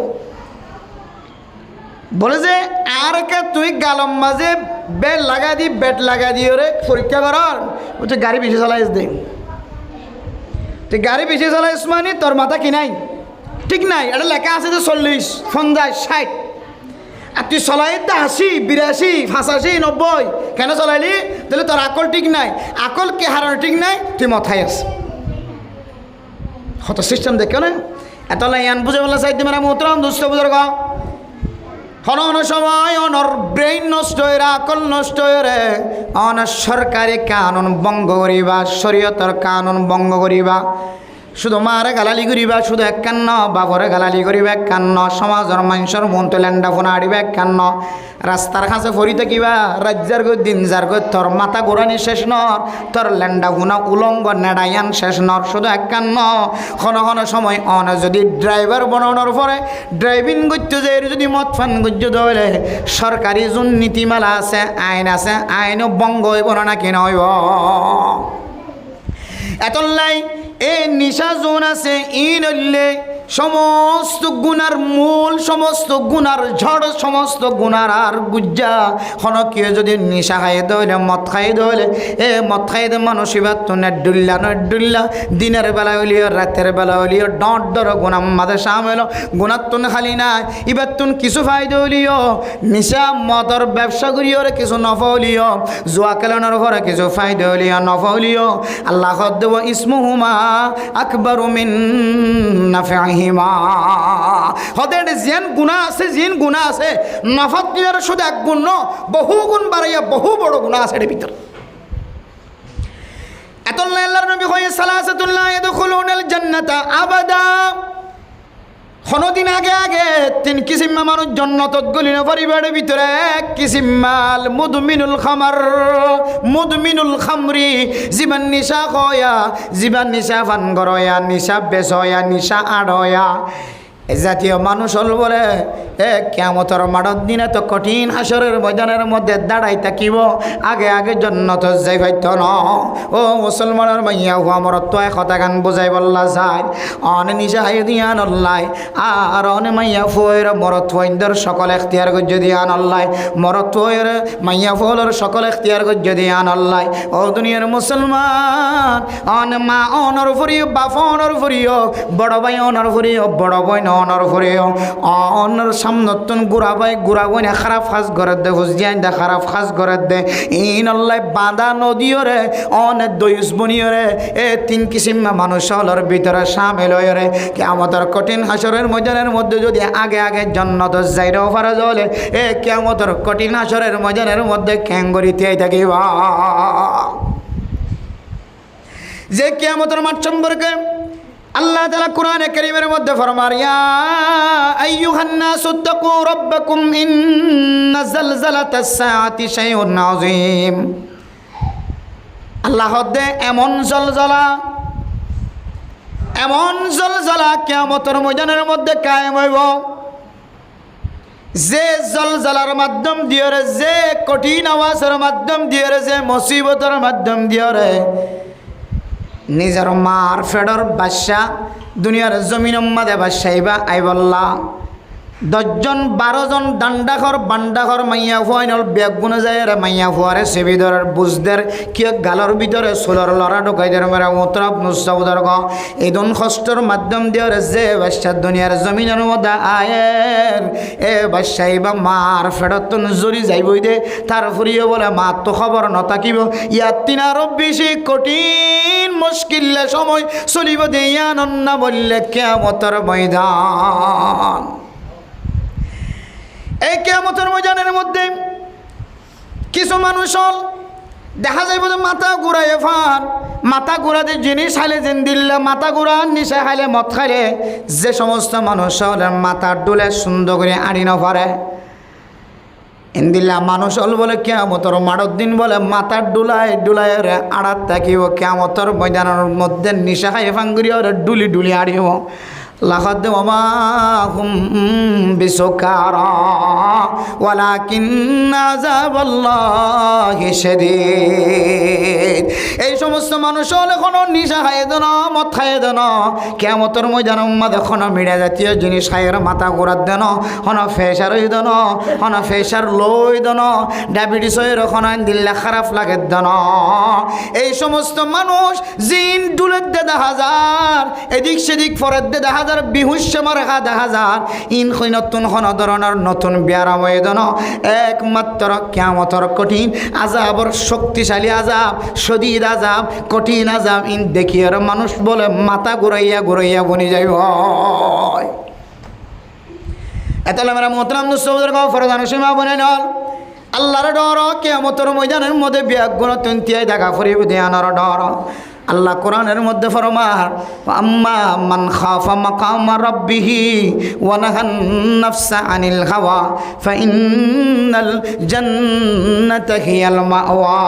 বলে যে আর কে তুই গালম মাঝে বেট লাগা দিয়ে রে পরীক্ষা করার বলছে গাড়ি বেশি চালাইস দে তুই গাড়ি বেশি চালাইস মানে তোর মাথা কি নাই ঠিক নাই এটা লেখা আছে যে 40 50 60 আর তুই চলাই 80 82 85 90 কেন চলাইলি তাহলে তোর আকল ঠিক নাই আকল কে হারানো ঠিক নাই তুই মাথায় আস কত সিস্টেম দেখো না এত লাইন বুঝে বলা চাইতে মানে মোতরাম দুষ্ট বুঝার হন সময় অনর ব্রেইন নষ্ট হয়ে আকল নষ্ট হয়ে অনার সরকারি কানুন ভঙ্গ করিবা শরীয়তের কানুন ভঙ্গ করিবা শুধু মারে গালালি করিবা শুধু এক কান্ন বাবরে গালালি করিবা এক কান্ন সমাজের মানুষের মন তো ল্যান্ডা ফোনা আড়িবা এক কান্ন রাস্তার কাছে ফরি থাকিবা রাজ্যার গো দিন যার গো তোর মাথা ঘোরানি শেষ নর তোর ল্যান্ডা ফোনা উলঙ্গ নেড়াইয়ান শেষ নর শুধু এক কান্ন ক্ষণ সময় অন যদি ড্রাইভার বানানোর পরে ড্রাইভিং করতে যাই যদি মদ ফান করতে ধরে সরকারি যোন নীতিমালা আছে আইনও ভঙ্গ হইব না কেন হইব এতলাই এ নিশা জোন আছে ই নইলে সমস্ত গুনার মূল, সমস্ত গুনার ঝড়, সমস্ত গুনার আর গুজ্জা হনকিয়ে যদি নিশা খাই দইলে, মদ খাই দইলে, মদ খাই দে মানুষ এবার তো নেডুল্লা দিনের বেলা হইলিও রাতের বেলা হইলিও ডট ডর গুনাম মাদের সামেল গুনার তুন খালি না এবার তুন কিছু ফায়দা হইলিও, নিশা মদর ব্যবসা করিও কিছু নফা হইলিও, জুয়া খেলানোর পরে কিছু ফায়দা হইলিও নফা হইলিও, আল্লাহ দেব ইসমুহুমা আকবারু মিন নাফিহিমা। হদের যেন গুণা আছে, যেন গুণা আছে নফাত দিয়ার শুধু এক গুণ ন, বহু গুণ বাড়াইয়া বহু বড় গুণা আছে এর ভিতর। এতল্লাহ আল্লাহর নবী কয় সালাসাতুল্লাহ ইয়াদখুলুনাল জান্নাতা আবাদা। কোনদিন আগে আগে তিন কিসিম মানুষ জান্নাতত গলিন পরিবারের ভিতরে এক কিসিম মাল মুদমিনুল খামার, মুদমিনুল খামরি, জীবন নিশা খয়া, জীবন নিশা ফান গরয়া, নিশা বেচয়া, নিশা আড়য়া, এ জাতীয় মানুষ হল বলে কিয়ামতের মাঠের দিনে তো কঠিন হাসরের ময়দানের মধ্যে দাঁড়াই থাকিব, আগে আগে জান্নাত যাই পাইত ন। ও মুসলমানের মাইয়া হুয়া মরত তো কথা গান বুঝাই বললা যায় অনে নিশা হাই দিয়া নল্লাই, আর অনে মাইয়া ফুয়ের মরত ফুইন্দর সকল এখতিয়ার গজ্য দিয়া নল্লাই, মরত ফুয়ের মাইয়া ফুলের সকল এখতিয়ার গজ্য দিয়া নল্লাই। ও দুনিয়ার মুসলমান, অনে মা অনর ফুরিও, বাপ অনর ফুরিও, বড় ভাই অনর ফুরিও, বড় ভাই অনর ফুরিও, অনর সামনতুন গুড়া ভাই গুড়া বই না খারাপ কাজ করে দে, হুজিয়ান দে খারাপ কাজ করে দে, ইন আল্লাহ বাঁধা নদীও রে অনেক দয়ুস বনিও রে, এ তিন কিসিম মানুষ হলর ভিতরে সামিল হয়ে রে। কিয়ামতের কঠিন হাসরের ময়দানের মধ্যে যদি আগে আগে জান্নাত যাইরাও পারা চলে, এ কিয়ামতের কঠিন হাসরের ময়দানের মধ্যে ক্যাঙ্গরিতে থাকিবা। যে কিয়ামতের মাঠ সম্পর্কে আল্লাহ তাআলা কোরআনে কারীমের মধ্যে ফরমান, ইয়া আইয়ুহান নাসু তাকু রাব্বাকুম ইন্না যালযালাতাস সাআতি শাইউন আযীম। আল্লাহ দে এমন জলজলা, এমন জলজলা কিয়ামতের ময়দানের মধ্যে কায়েম হইব, যে জলজলার মাধ্যম দিয়ে রে, যে কঠিন আওয়াজের মাধ্যম দিয়ে রে, যে মুসিবতের মাধ্যম দিয়ে রে নিজের মার ফেডর বাদশা দুনিয়ার জমিনের মাঝে বাদশাইবা আইবল্লা 10 জন 12 জন ডান্ডাখর বান্ডাখর মাইয়া ফুয়াইনল ব্যাগ গুনে যায় রে, মাইয়া ফুয়ারে সেবিদর বুঝদের কি গালর ভিতরে সোলর লড়া ঢোকাইদের মেরা মোতরাব নুসাউদার গ এদন কষ্টর মাধ্যম দিয়ে রে যে বাদশা দুনিয়ার জমিনের মধ্যে আয়ের, এ বাদশাইবা মার ফেডত তো নজরি যাইবই দে, তার ফুরিয়ে বলে মা তো খবর নথাকিব, ইয়ার তিনারও বেশি কঠিন মুশকিল সময় চলিব দে ইয়ানন্না বললে কিয়ামতের ময়দান। এই কিয়ামতের ময়দানের মধ্যে কিছু মানুষ হল দেখা যাইব যে মাথা ঘুরাইয়ে ফান, মাথা ঘুরাতে জিনিস খাইলে যেন দিল্লা, মাথা ঘুরান নিশা খাইলে মদ খাইলে, যে সমস্ত মানুষ হল মাথার ডুলে সুন্দর করে আনি নপারে ইন্দিল্লা মানুষ হল বলে কিয়ামতের মাঠের দিন বলে মাথার ডুলায় ডুলায় আড়াত থাকিব, কিয়ামতের ময়দানের মধ্যে নিশা খাইয়ে ফাঙ্গুরি ডুলি ডুলি আড়িব। লাকাদ ওয়া হুম বিসুকারা ওয়ালাকিন আযাবাল্লাহি শাদীদ। এই সমস্ত মানুষ হলে কোনো নিশা খাইয়ে দেন, মদ খাইয়ে দেন, কিয়ামতের ময়দানের মধ্যে কোনো মিডিয়া জাতীয় জিনিস খাইয়ের মাথা ঘোরাত দেন, কোনো ফেসার হই দেন, কোনো ফেসার লই দেন, ডায়াবেটিস হয়ে কোনো দিল্লা খারাপ লাগে দেন। এই সমস্ত মানুষ জিন ডুলের দে 10,000, এদিক সেদিক ফরের দে 10,000, বিহুষ্য মারা 10,000, ইন নতুন কোন ধরনের নতুন ব্যারাম হয়ে দেন। একমাত্র কিয়ামতের কঠিন আযাবর শক্তিশালী আযাব, শদীদ আযাব, কঠিন আযাব ইন দেখিয়ার মানুষ বলে মাথা ঘুরাইয়া ঘুরাইয়া বনি যাইব। এতলে মেরা মোহতারাম দুস্থদের ফরজান সীমা বনে নল আল্লাহর ডর কিয়ামতের ময়দানের মধ্যে বিয়াগুণ তন্তিয়াই দেখা ফুরিব দিয়ানোর ডর। আল্লাহ কোরআনের মধ্যে ফরমান, আম্মা মান খাফা মাকাম রাব্বিহি ওয়া নাহান নাফসা আনিল হাওয়া ফাইন্নাল জান্নাতা হিয়াল মাওয়া।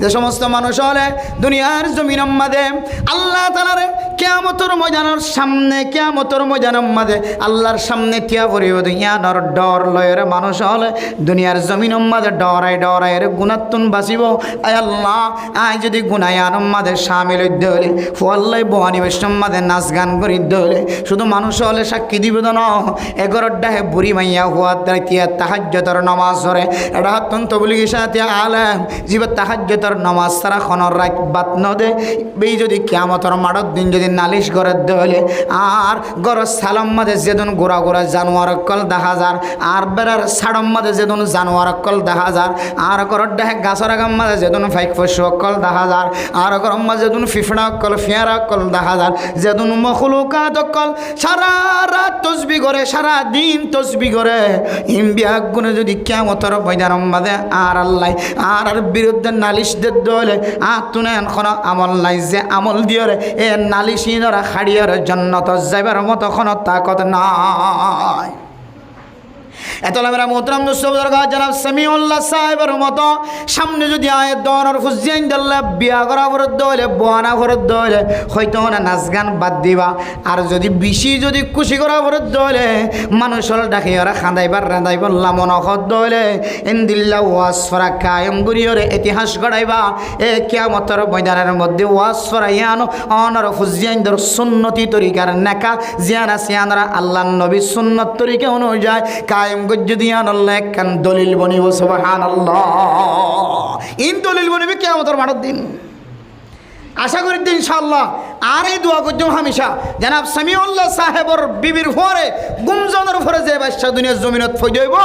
যে সমস্ত মানুষ হলে দুনিয়ার জমিনের মধ্যে আল্লাহ তাআলার কিয়ামতের ময়দানের সামনে, কিয়ামতের ময়দানের মধ্যে আল্লাহর সামনে তিয়া পড়িব দুনিয়ার ডর লয়ের মানুষ হলে দুনিয়ার জমিনের মধ্যে ডরাই ডরাই গুণাত্তুন বাঁচিব। আয় আল্লাহ, আয় যদি গুনায়ার মধ্যে সামিল হইতে হলে ফুয়াল্লাই বহানি বৈষ্ণব মাঝে নাচ গান করিতে হলে শুধু মানুষ হলে সাক্ষী দিব না এগরর ডাহে বুড়ি মাইয়া হুয়া তিয়া তাহাজ্জুদের নামাজ ধরে এটা অত্যন্ত বলি সাথে আলেম জীব তাহাজ্জুদের নামাজ সারা খনর রাত বাত নদে এই যদি কিয়ামতের মাঠের দিন যদি নালিশ করে হলে আর গরর সালাম মাঝে যেদিন গোড়া গোড়া জানোয়ার কল 10,000 আর বেড়ার সাড়ম মাঝে যেদিন জানোয়ার কল 10,000 আর গরর ডাহে গাছর গাম মাঝে যেদিন ফাইক ফসু কল 10,000 আর গরম মাঝে যেদিন ফিফড়া কল ফিয়ারা কল 10,000 যেদিন মখলুকাত কল সারা রাত তসবি করে সারা দিন তসবি করে ইম্বিয়া গুণে যদি কিয়ামতের ময়দানের মাঝে আর আল্লাহ আর বিরুদ্ধে নালিশ দে দলে তুনে এখন আমল নাই যে আমল দিয়রে এ নালিশিনরা খাড়িয়ার জান্নাত যাইবার মতো কোনো তাকত নাই এতলামেরা মোহতরম দোস্ত দরকার জনাব সামিউল্লাহ সাহেবের মতো সামনে যদি আয় দরার ফুজিয়াইন দল্লা বিয়া করা ফরত হইলে বহানা ফরত হইলে হয়তো না নাচ গান বাদ দিবা আর যদি বেশি যদি খুশি করা ফরত হইলে মানুষের ডাকি ওরা খাঁদাইবার রাঁধাইবার লামন হত হইলে ইনদিল্লা ওয়াজ ফরা কায়েম গুরিয়রে ইতিহাস গড়াইবা এ কিয়ামতের ময়দানের মধ্যে ওয়াজ ফরাইয়ান অনর ফুজিয়াইন দর সুন্নতি তরিকার নেকা জিয়ানা সিয়ানরা আল্লাহ নবী সুন্নত তরিকা অনুযায়ী কায়েম যদি আল্লাহ একখান দলিল বনিব সুবহানাল্লাহ ইন দলিল বনিবে কিয়ামতের মাঠের দিন আশা করি ইনশাআল্লাহ আর এই দোয়া করতাম হামেশা জনাব সামিউল্লাহ সাহেবর বিবির ঘরে গুমজনের ঘরে যে বাদশা দুনিয়ার জমিনত ফই যাইব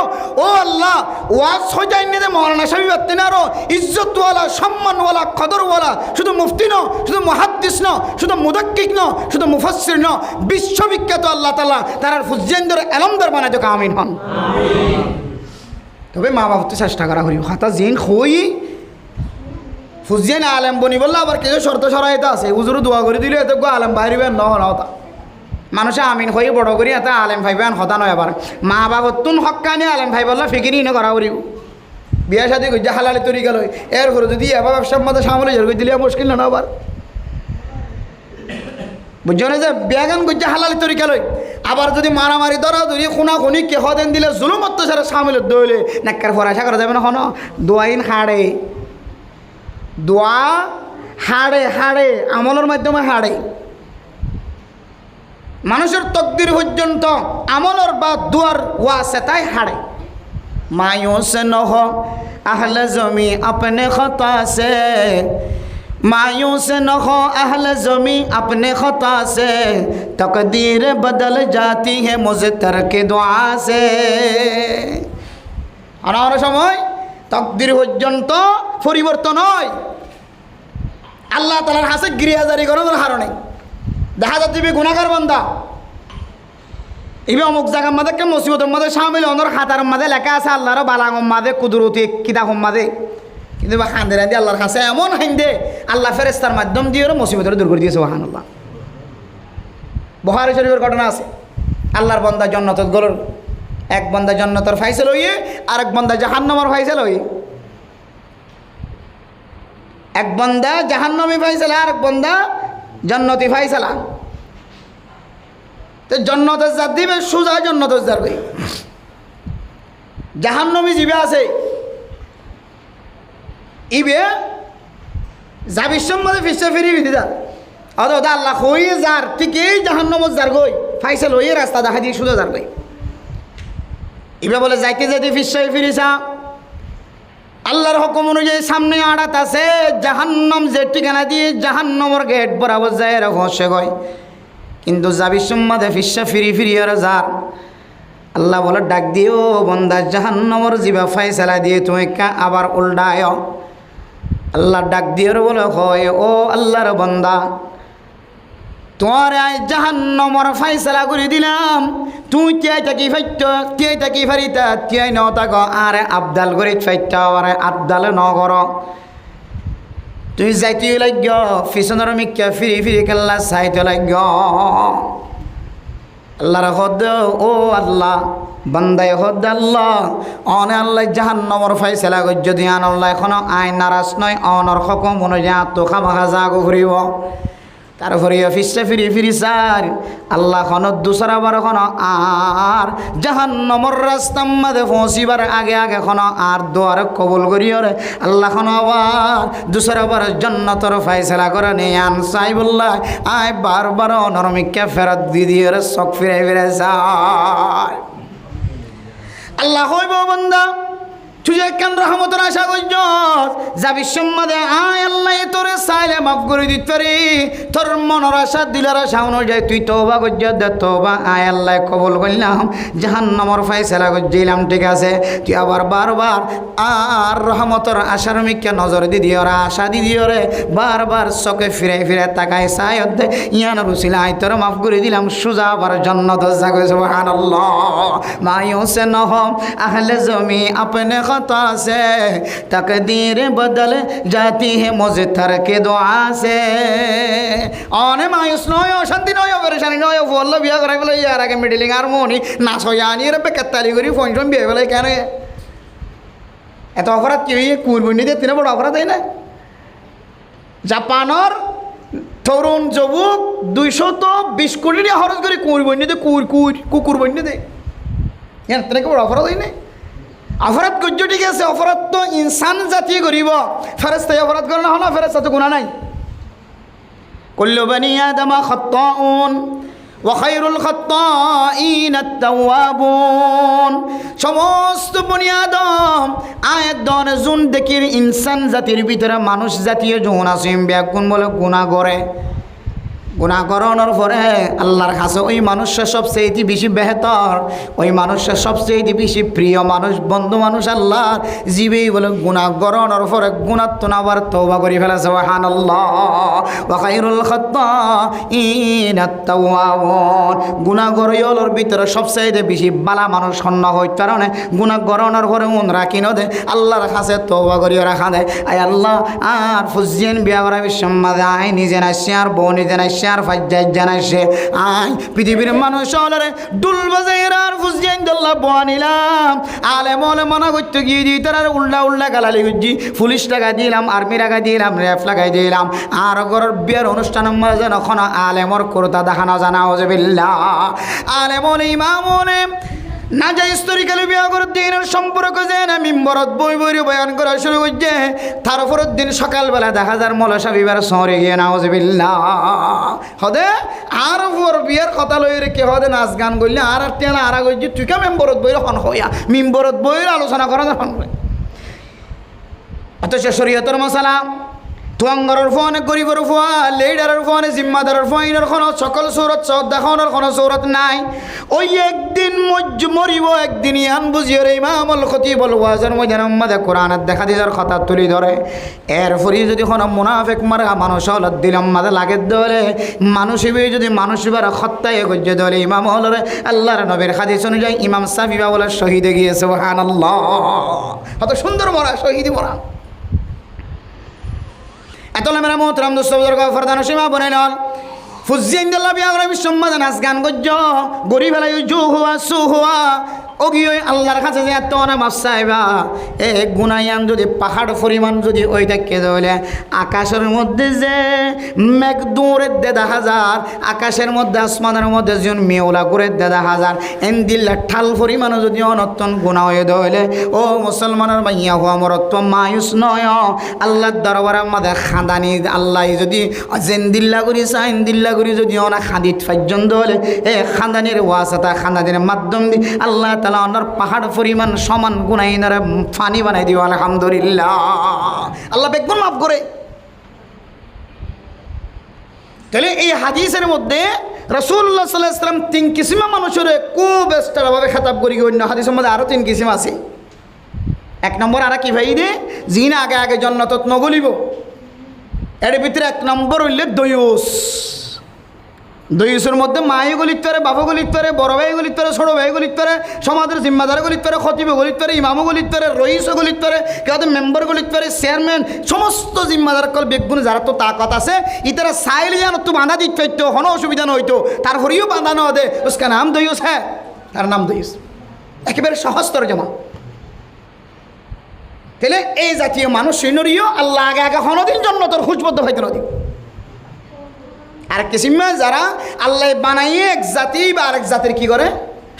ও আল্লাহ ওয়াজ হইতাই নিতে মাওলানা সাহেব আতেন আরো ইজ্জতওয়ালা সম্মানওয়ালা কদরওয়ালা শুধু মুফতি ন শুধু মুহাদ্দিস ন শুধু মুদাক্কিক ন শুধু মুফাসসির ন বিশ্ববিখ্যাত আল্লাহ তাআলা তার ফুজ্জেন্দর এলমদার বানাই দেখ আমিন হন আমিন তবে মা বাবা তো চেষ্টা করা হইব হাতা জিন হই ফুজিয়ান আলেম বনি বললে আবার কিছু শর্ত সরাইতে আছে উজুরু দোয়া করে দিলে এত গো আলেম বাইরিবেন নহতা মানুষে আমিন হয়ে বড় করি এত আলেম ভাইবেন হতা নয় আবার মা বাবা তুন হক্কানি আলেম ভাই বললে ফিকিরি নে করা করিব বিয়া শাদি করছে হালালি তৈরি গেল এর ঘরে যদি এবার ব্যবসার মধ্যে সামলে জোর করে দিলে মুশকিল না আবার বুঝছো না যে বিয়াগান করছে হালালি তৈরি গেল আবার যদি মারামারি ধরা যদি খুনা খুনি কেহ দেন দিলে জুলুম অত্যাচারে সামিল দইলে নাক্কার ফরাসা করা যাবে না হন দোয়াইন হাড়ে দোয়া হাড়ে হাড়ে আমলের মাধ্যমে হাড়ে মানুষের তকদির পর্যন্ত আমলের বা দুয়ার ওয়াসে তাই হাড়ে মায়ুস নহ আহলে জমি আপনে খতা সে मायूस न हो अहल ज़मी अपने ख़ता से तकदीर बदल जाती है मुज़तर के दुआ से আনার সময় তকদির পর্যন্ত পরিবর্তন হয় আল্লাহ তাআলার হাতে গিরিয়াজারি করার হারণে দেখা যাচ্ছে গুনাহগার বান্দা ইবে অমুক জায়গার মধ্যে কে মুসিবতের মধ্যে শামিল অনর খাতার মধ্যে লেখা আছে আল্লাহর বালাগম মাঝে কুদরতি কিতাবম মাঝে কিন্তু বা খান্দে রাঁধি আল্লাহর কাছে এমন হাইন্দে আল্লাহ ফেরেস্তার মাধ্যম দিয়ে মুসিবতের দূর করে দিয়েছে সুবহানাল্লাহ বুখারী শরীফের ঘটনা আছে আল্লাহর বান্দা জান্নাতের গলর এক বান্দা জান্নাতের ফাইসাল হইয়ে আর এক বান্দা জাহান্নামের ফাইসাল হই এক বান্দা জাহান্নামী ফাইসালা আর এক বান্দা জান্নাতি ফাইসালা তো জান্নাতের জাত দিবে সুজা জান্নাতের জাত হই জাহান্নামী জিবে আছে ইবে যাবির সম্বন্ধে ফিসে ফিরি বিদিদা অদা আল্লাহ হইয়ে যার ঠিক এই জাহান্নামত যার গই ফাইসাল হইয়ে রাস্তা দেখা দিয়ে সুজা যার গই ইবে বলে যাইতে যাইতে ফিসে ফিরিসা আল্লাহর হুকুম অনুযায়ী সামনে আড়াত আছে জাহান্নাম যে ঠিকানা দিয়ে জাহান্নামের গেট বরাবর যায় রহস্য গয় কিন্তু যাবির সম্বন্ধে ফিসে ফিরি ফিরি আর যার আল্লাহ বলে ডাক দিও বন্দা জাহান্নামের জিবা ফাইসালা দিয়ে তুমি আবার উল্টায় আল্লাহ ডাক দিয়ে বলে হয় ও আল্লাহর বান্দা তোমার জাহান্নামের ফাইসালা করে দিলাম তুই তিয়াই থাকি ফাইট তিয়াই থাকি ফারিতা তিয়াই ন থাক আরে আবদাল করে ফাইটা আরে আবদালে ন কর তুই যাইতে লাগ পিছনের মিক্কা ফিরি ফিরি কেল্লা চাইতে লাগ আল্লাহর হদ ও আল্লাহ বান্দায় হদ আল্লাহ অনে আল্লাহ জাহান্নামের ফাইসালা কর যদি আন আল্লাহ এখনো আইন নারাজ নয় অনর হুকুম অনুযায়ী তো খামাখা জাগো ঘুরিব তারপরে অফিসে ফিরি স্যার আল্লাহ খন দুসরা বার খন আর জাহান্নামের রাস্তার মাঝে পৌঁছিবার আগে খন আর দোয়ার কবুল করিও রে আল্লাহ খন আবার দুসরা বার জান্নাতের ফয়সালা করে নিয়ে আন সাইবুল্লাহ আয় বারবার অনরমিককে ফেরত দিয়ে রে চোখ ফিরে স্যার আল্লাহ হইব বান্দা তুই কেন রহমতের আশা করছ যাবি সম্মাদে আয় আল্লাহ তোরে চাইলে মাফ করে দিতে পারি তোর মনের আশা দিলার আশা অনুযায়ী তুই তওবা করছ দে তওবা আয় আল্লাহ কবুল করলাম জাহান্নামের ফয়সালা করছিলাম ঠিক আছে তুই আবার বারবার আর রহমতের আশার মিকে নজর দিদি ওরা আশা দিদি ওরে বারবার চোখে ফিরে তাকায় চাই দে ইয়ান রুসিল আয় তোর মাফ করে দিলাম সুজা আবার জান্নাত জাগে সুবহানাল্লাহ মায়ুসে নহম আহলে জমি আপনে खता से तकदीर बदल जाती है मुज़्तर के दुआ से অনে মায়ুস নয় অশান্তি নয় পরেশানি নয় বলল বিয়া করাই বলে ইয়ার আগে মিডিলিং আর মনি নাচ হয়ে আনি রে বেকাত্তালি করি ফোন বিয়ে বলে কেন এত অপরাধ কি হয়ে কুরবানি দিয়ে তিনে বড় অপরাধ হয় না জাপানের তরুণ যুবক 220 কোটি টাকা খরচ করে কুরবানি দিয়ে কুকুরবানি দেয় কেন তিনে বড় অপরাধ হয় না অপরাধ করছো ঠিক আছে অপরাধ তো ইনসান জাতি করিব ফেরেশতাই অপরাধ করে না হলো ফেরেশতা তো গুনাহ নাই কুল্লু বানি আদম খাত্তাউন ওয়া খায়রুল খাত্তাইন আত-তাওয়াবুন সমস্ত বনি আদম আয়াত দন জুন দেখির ইনসান জাতির ভিতরে মানুষ জাতীয় যৌন আছে ব্যাগুণ বলে গুনাহ করে গুনাহ করানোর পরে আল্লাহর কাছে ওই মানুষের সবচেয়ে বেশি বেহতর ওই মানুষের সবচেয়ে বেশি প্রিয় মানুষ বন্ধু মানুষ আল্লাহর জীবেই বলে গুনাহ করানোর পরে গুনাহ তো আবার তওবা করে ফেলে সুবহানাল্লাহ ওয়া খায়রুল খাত্তাইন আত-তাওয়াবুন গুনাহ করানোর ভিতরে সবচেয়ে বেশি বালা মানুষ হন্য হই কারণে গুনাহ করানোর পরে মন রাখি ন দে আল্লাহর কাছে তওবা করিয়া রাখা দেয় আয় আল্লাহ আর ফুজিন বিয়া করা বিশ্বমাদে আয় নিজে নাইছে আর বউ নিজে নাইছে আর ফাজ্জাজ জানাইছে আয় পৃথিবীর মানুষ হলরে ডুল বাজাইর আর ফুজিন দল্লা বানিলাম আলেম ওলে মনা করতে গিয়ে দিই তার উল্টা গালালি গুজি পুলিশ লাগাই দিলাম আর্মি লাগাই দিলাম রেফ লাগাই দিলাম আর ঘরের বিয়ের অনুষ্ঠানের মাঝে যখন আলেমর করতা দেখানো জানা ওয়াজবিল্লাহ আলেমল ইমামনে না যাই স্তরিকালে বিয়া করে দিনের সম্পর্ক যে না মিম্বরত বই বয়ান করা শুরু করছে তারপরের দিন সকালবেলা দেখা যার মলসা বিবার শহরে গিয়ে নাউজুবিল্লাহ হদে আর ওর বিয়ের কথা লই রে কে হদে নাচ গান করলে আর টেনা আর কইছি তুই কা মেম্বরত বইয়ের হন হইয়া মিম্বরত বইয়ের আলোচনা করা হন অথচ শরীয়তের মশালা তুয়াঙ্গরের ফোনে গরিবের ফোয়া লিডারের ফোনে জিম্মাদারের ফোনের কোনো সকল সৌরত সব দেখানোর কোনো সৌরত নাই ওই একদিন মরিব একদিন ইয়ান বুঝিয়ে রে ইমামুল খতিবুল ওয়াজের মধ্যে কোরআনের দেখা দিদার কথা তুলি ধরে এরপরই যদি কোনো মুনাফিক মারা মানুষ হল দিলাম মাঝে লাগে ধরে মানুষ যদি মানুষ বারা খত্তায় গজ্জে ধরে ইমাম হলরে আল্লাহর নবীর হাদিস অনুযায়ী ইমাম সাফিবা বলে শহীদে গিয়ে সুবহানাল্লাহ কত সুন্দর মরা শহীদি মরা এতলে মেরা মোহতরম দোস্ত বুজুর্গ ফরদান সীমা বনে নল ফুজিন দল্লা বিয়া করে বিশ্বম্মাদে নাচ গান গজ্জ গরিব ফেলাই জু হুয়া সু হুয়া ওগিয়ে আল্লাহর কাছে যে এত অনেক মাছ চাইবা এ গুনাইয়ান যদি পাহাড় পরিমাণ যদি ওই দেখে ধরলে আকাশের মধ্যে যে মেঘ দূরের দেড় হাজার আকাশের মধ্যে আসমানের মধ্যে যেন মেওলা করে দেড় হাজার এন্দিল্লা ঠাল পরিমাণও যদি অনর্তন গুণা হয়ে ধরলে ও মুসলমানের মাইয়া হওয়া মরত্ব মায়ুস নয় আল্লাহর দরবারের মধ্যে খাঁদানি আল্লাহ যদি জেন্দিল্লা করি সাইন্দিল্লা করি যদি অনেক খাঁদিত পর্যন্ত হলে এ খাঁদানির ওয়াসাতা খাঁদানির মাধ্যম দিয়ে আল্লাহ তালা অনার পাহাড় পরিমাণ সমান গুনাইনারে ফানি বানাই দিও আলহামদুলিল্লাহ আল্লাহ বেগুন মাফ করে তাহলে এই হাদিসের মধ্যে রাসূলুল্লাহ সাল্লাল্লাহু আলাইহি ওয়াসাল্লাম 3 কিসিমা মানুষের খুব এক্সট্রাভাবে খেতাব করি অন্য হাদিসের মধ্যে আরও 3 কিসিম আছে এক নম্বর আর কি ভাই দে জিনা আগে জান্নাতত নগলিব এর ভিতরে এক নম্বর হইলে দয়ুসের মধ্যে মায়ে গলিত পারে বাবা গলিত পারে বড় ভাই গলিত পারে ছোটো ভাই গলিত পারে সমাজের জিম্মাদার গলিত পারে খতিব গলিত পারে ইমামও গলিত পারে রইসও গলিত পারে কেউ মেম্বার গলিত পারে চেয়ারম্যান সমস্ত জিম্মাদার কল বেগুন যারা তো তাকত আছে ইতারা চাইলে যেন তো বাঁধা দিতে পারতো কোনো অসুবিধা নইতো তারপরেও বাঁধানো দে উসকা নাম দয়ুস হ্যাঁ তার নাম দয়ুস একেবারে সহজতর জমা তাহলে এই জাতীয় মানুষ সৈন্যরিও আল্লাহ আগে কোনোদিন জন্য তোর খুঁজবদ্ধ হইতে নদী আর কিসিমে যারা আল্লাহ বানাইয়ে এক জাতি বা আরেক জাতির কি করে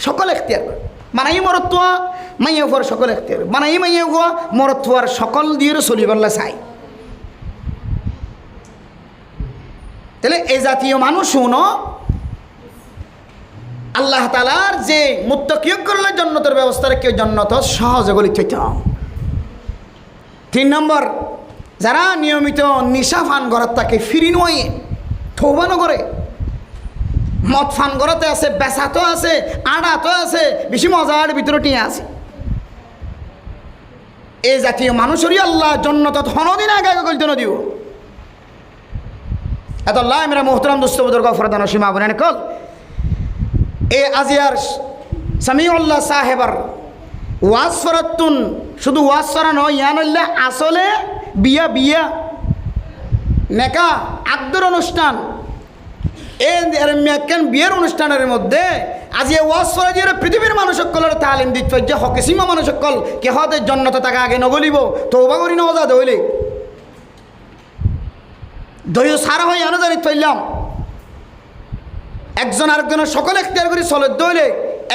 সকল এখতিয়ার করে বানাই মরত্বা মাইয়া হওয়ার সকল এখতিয়ার বানাই মাইয়া হওয়া মরত্বার সকল দিয়ে চলিবাল্লা চাই। তাহলে এই জাতীয় মানুষ শুনো আল্লাহ তাআলার যে মুত্তাকিয়ক করলে জন্নতের ব্যবস্থা রেখে জন্নত সহজে গলি থইত। 3 নম্বর, যারা নিয়মিত নিশা ফান করার তাকে ফিরি নয় থৌবা নগরে মদ ফান করাতে আছে, বেচাতো আছে, আড়াতো আছে, বেশি মজার ভিতরে টিয়া আছে। এই জাতীয় মানুষেরই আল্লাহ জন্নত হনদিন আগে আগে গলিত দিব। এত আল্লাহ মেরা মোহতরম দোস্ত বুজুর্গ ফরদান সীমা বলেন কল এ আজিয়ার সামিউল্লাহ সাহেবার ওয়াজ ফরাতুন শুধু ওয়াজ ফরা নয় ইয়ানুল্লাহ আসলে বিয়া বিয়া নেকা আব্দুর অনুষ্ঠান এই মেকান বিয়ের অনুষ্ঠানের মধ্যে আজ এই ওয়াজ ফরা দিয়ে পৃথিবীর মানুষ সকলের তালিম দিত যে হকেসীমা মানুষ সকল কে হতে জন্নত তাকে আগে নগলিব তৌবা করি নজা দইলে দই সারা হয়ে আনো জানি তৈলাম একজন আরেকজনের সকল এখতিয়ার করি চলে দইলে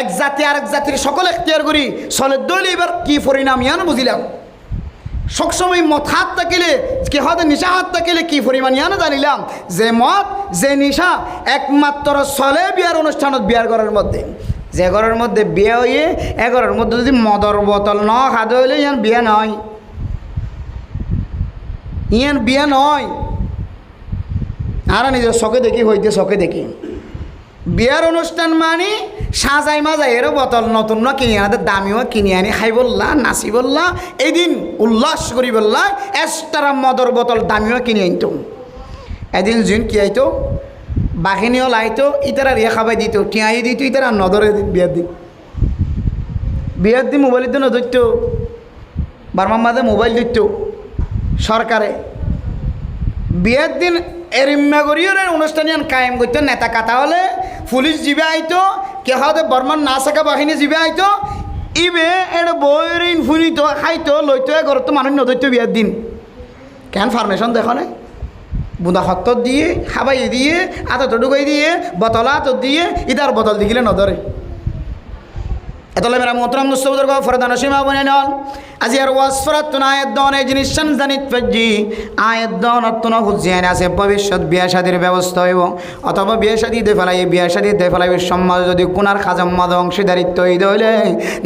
এক জাতি আরেক জাতির সকল এখতিয়ার করি চলে দইলে এবার কি পরিণাম ইয়ানো বুঝিলাম। সবসময় মত হাত থাকিলে কে হতে নিশা হাত থাকিলে কি পরিমাণ ইয়ানো জানিলাম যে মত যে নিশা একমাত্র চলে বিয়ার অনুষ্ঠানত বিয়ার ঘরের মধ্যে যে ঘরের মধ্যে বিয়ে হইয়ে এ ঘরের মধ্যে যদি মদর বোতল ন খাদে হইলে ইয়ান বিয়ে নয়, ইয়ান বিয়ে নয়। আর নিজের চোখে দেখি হইতে চোখে দেখি বিয়ার অনুষ্ঠান মানে সাজাই মাজাই এরও বোতল নতুন না কিনে আনাদের দামিও কিনে আনি খাই বললা নাচি বললা এদিন উল্লাস করি বললা এক্সট্রা মদর বোতল দামিও কিনে আনতো। এদিন জুন কি আইতো বাহিনীও লাইতো ইতারা রিয়া খাবাই দিত টিয়াই দিত ইতারা নদরে বিয়ার দিন মোবাইল দিত নধরত বারমার মাঝে মোবাইল দিত সরকারে বিয়ের দিন এরিম্মা করিও অনুষ্ঠানিয়ান কায়েম করতো নেতা কাটা হলে পুলিশ জিবে আইতো কে হতে বর্মান না থাকা বাহিনী জিবে আইতো ইবে এটা বইয়ের ফুনিত খাইতো লইতো ঘরতো মানুষ নধরতো বিয়ের দিন কেন ফার্মেশন দেখো না বুঁদা হত্তর দিয়ে খাবাই দিয়ে আতর ঢুকাই দিয়ে বোতল আতর দিয়ে ইতার বোতল দিলে নধরে। এতলে মেরা মোহতরম মুস্তফাদুর ফরদান সীমা বনে নল আজি আর ওয়াজ ফরাতুন আয়াত দন এই জিনিস জানিত ফজি আয়াত দন অতন হুজিয়ান আছে ভবিষ্যৎ বিয়া শাদীর ব্যবস্থা হইব অথবা বিয়া শাদী দে ফেলাই বিয়া শাদী দে ফেলাই সমাজ যদি কোনার খাজাম মাদ অংশীদারিত্ব হই দইলে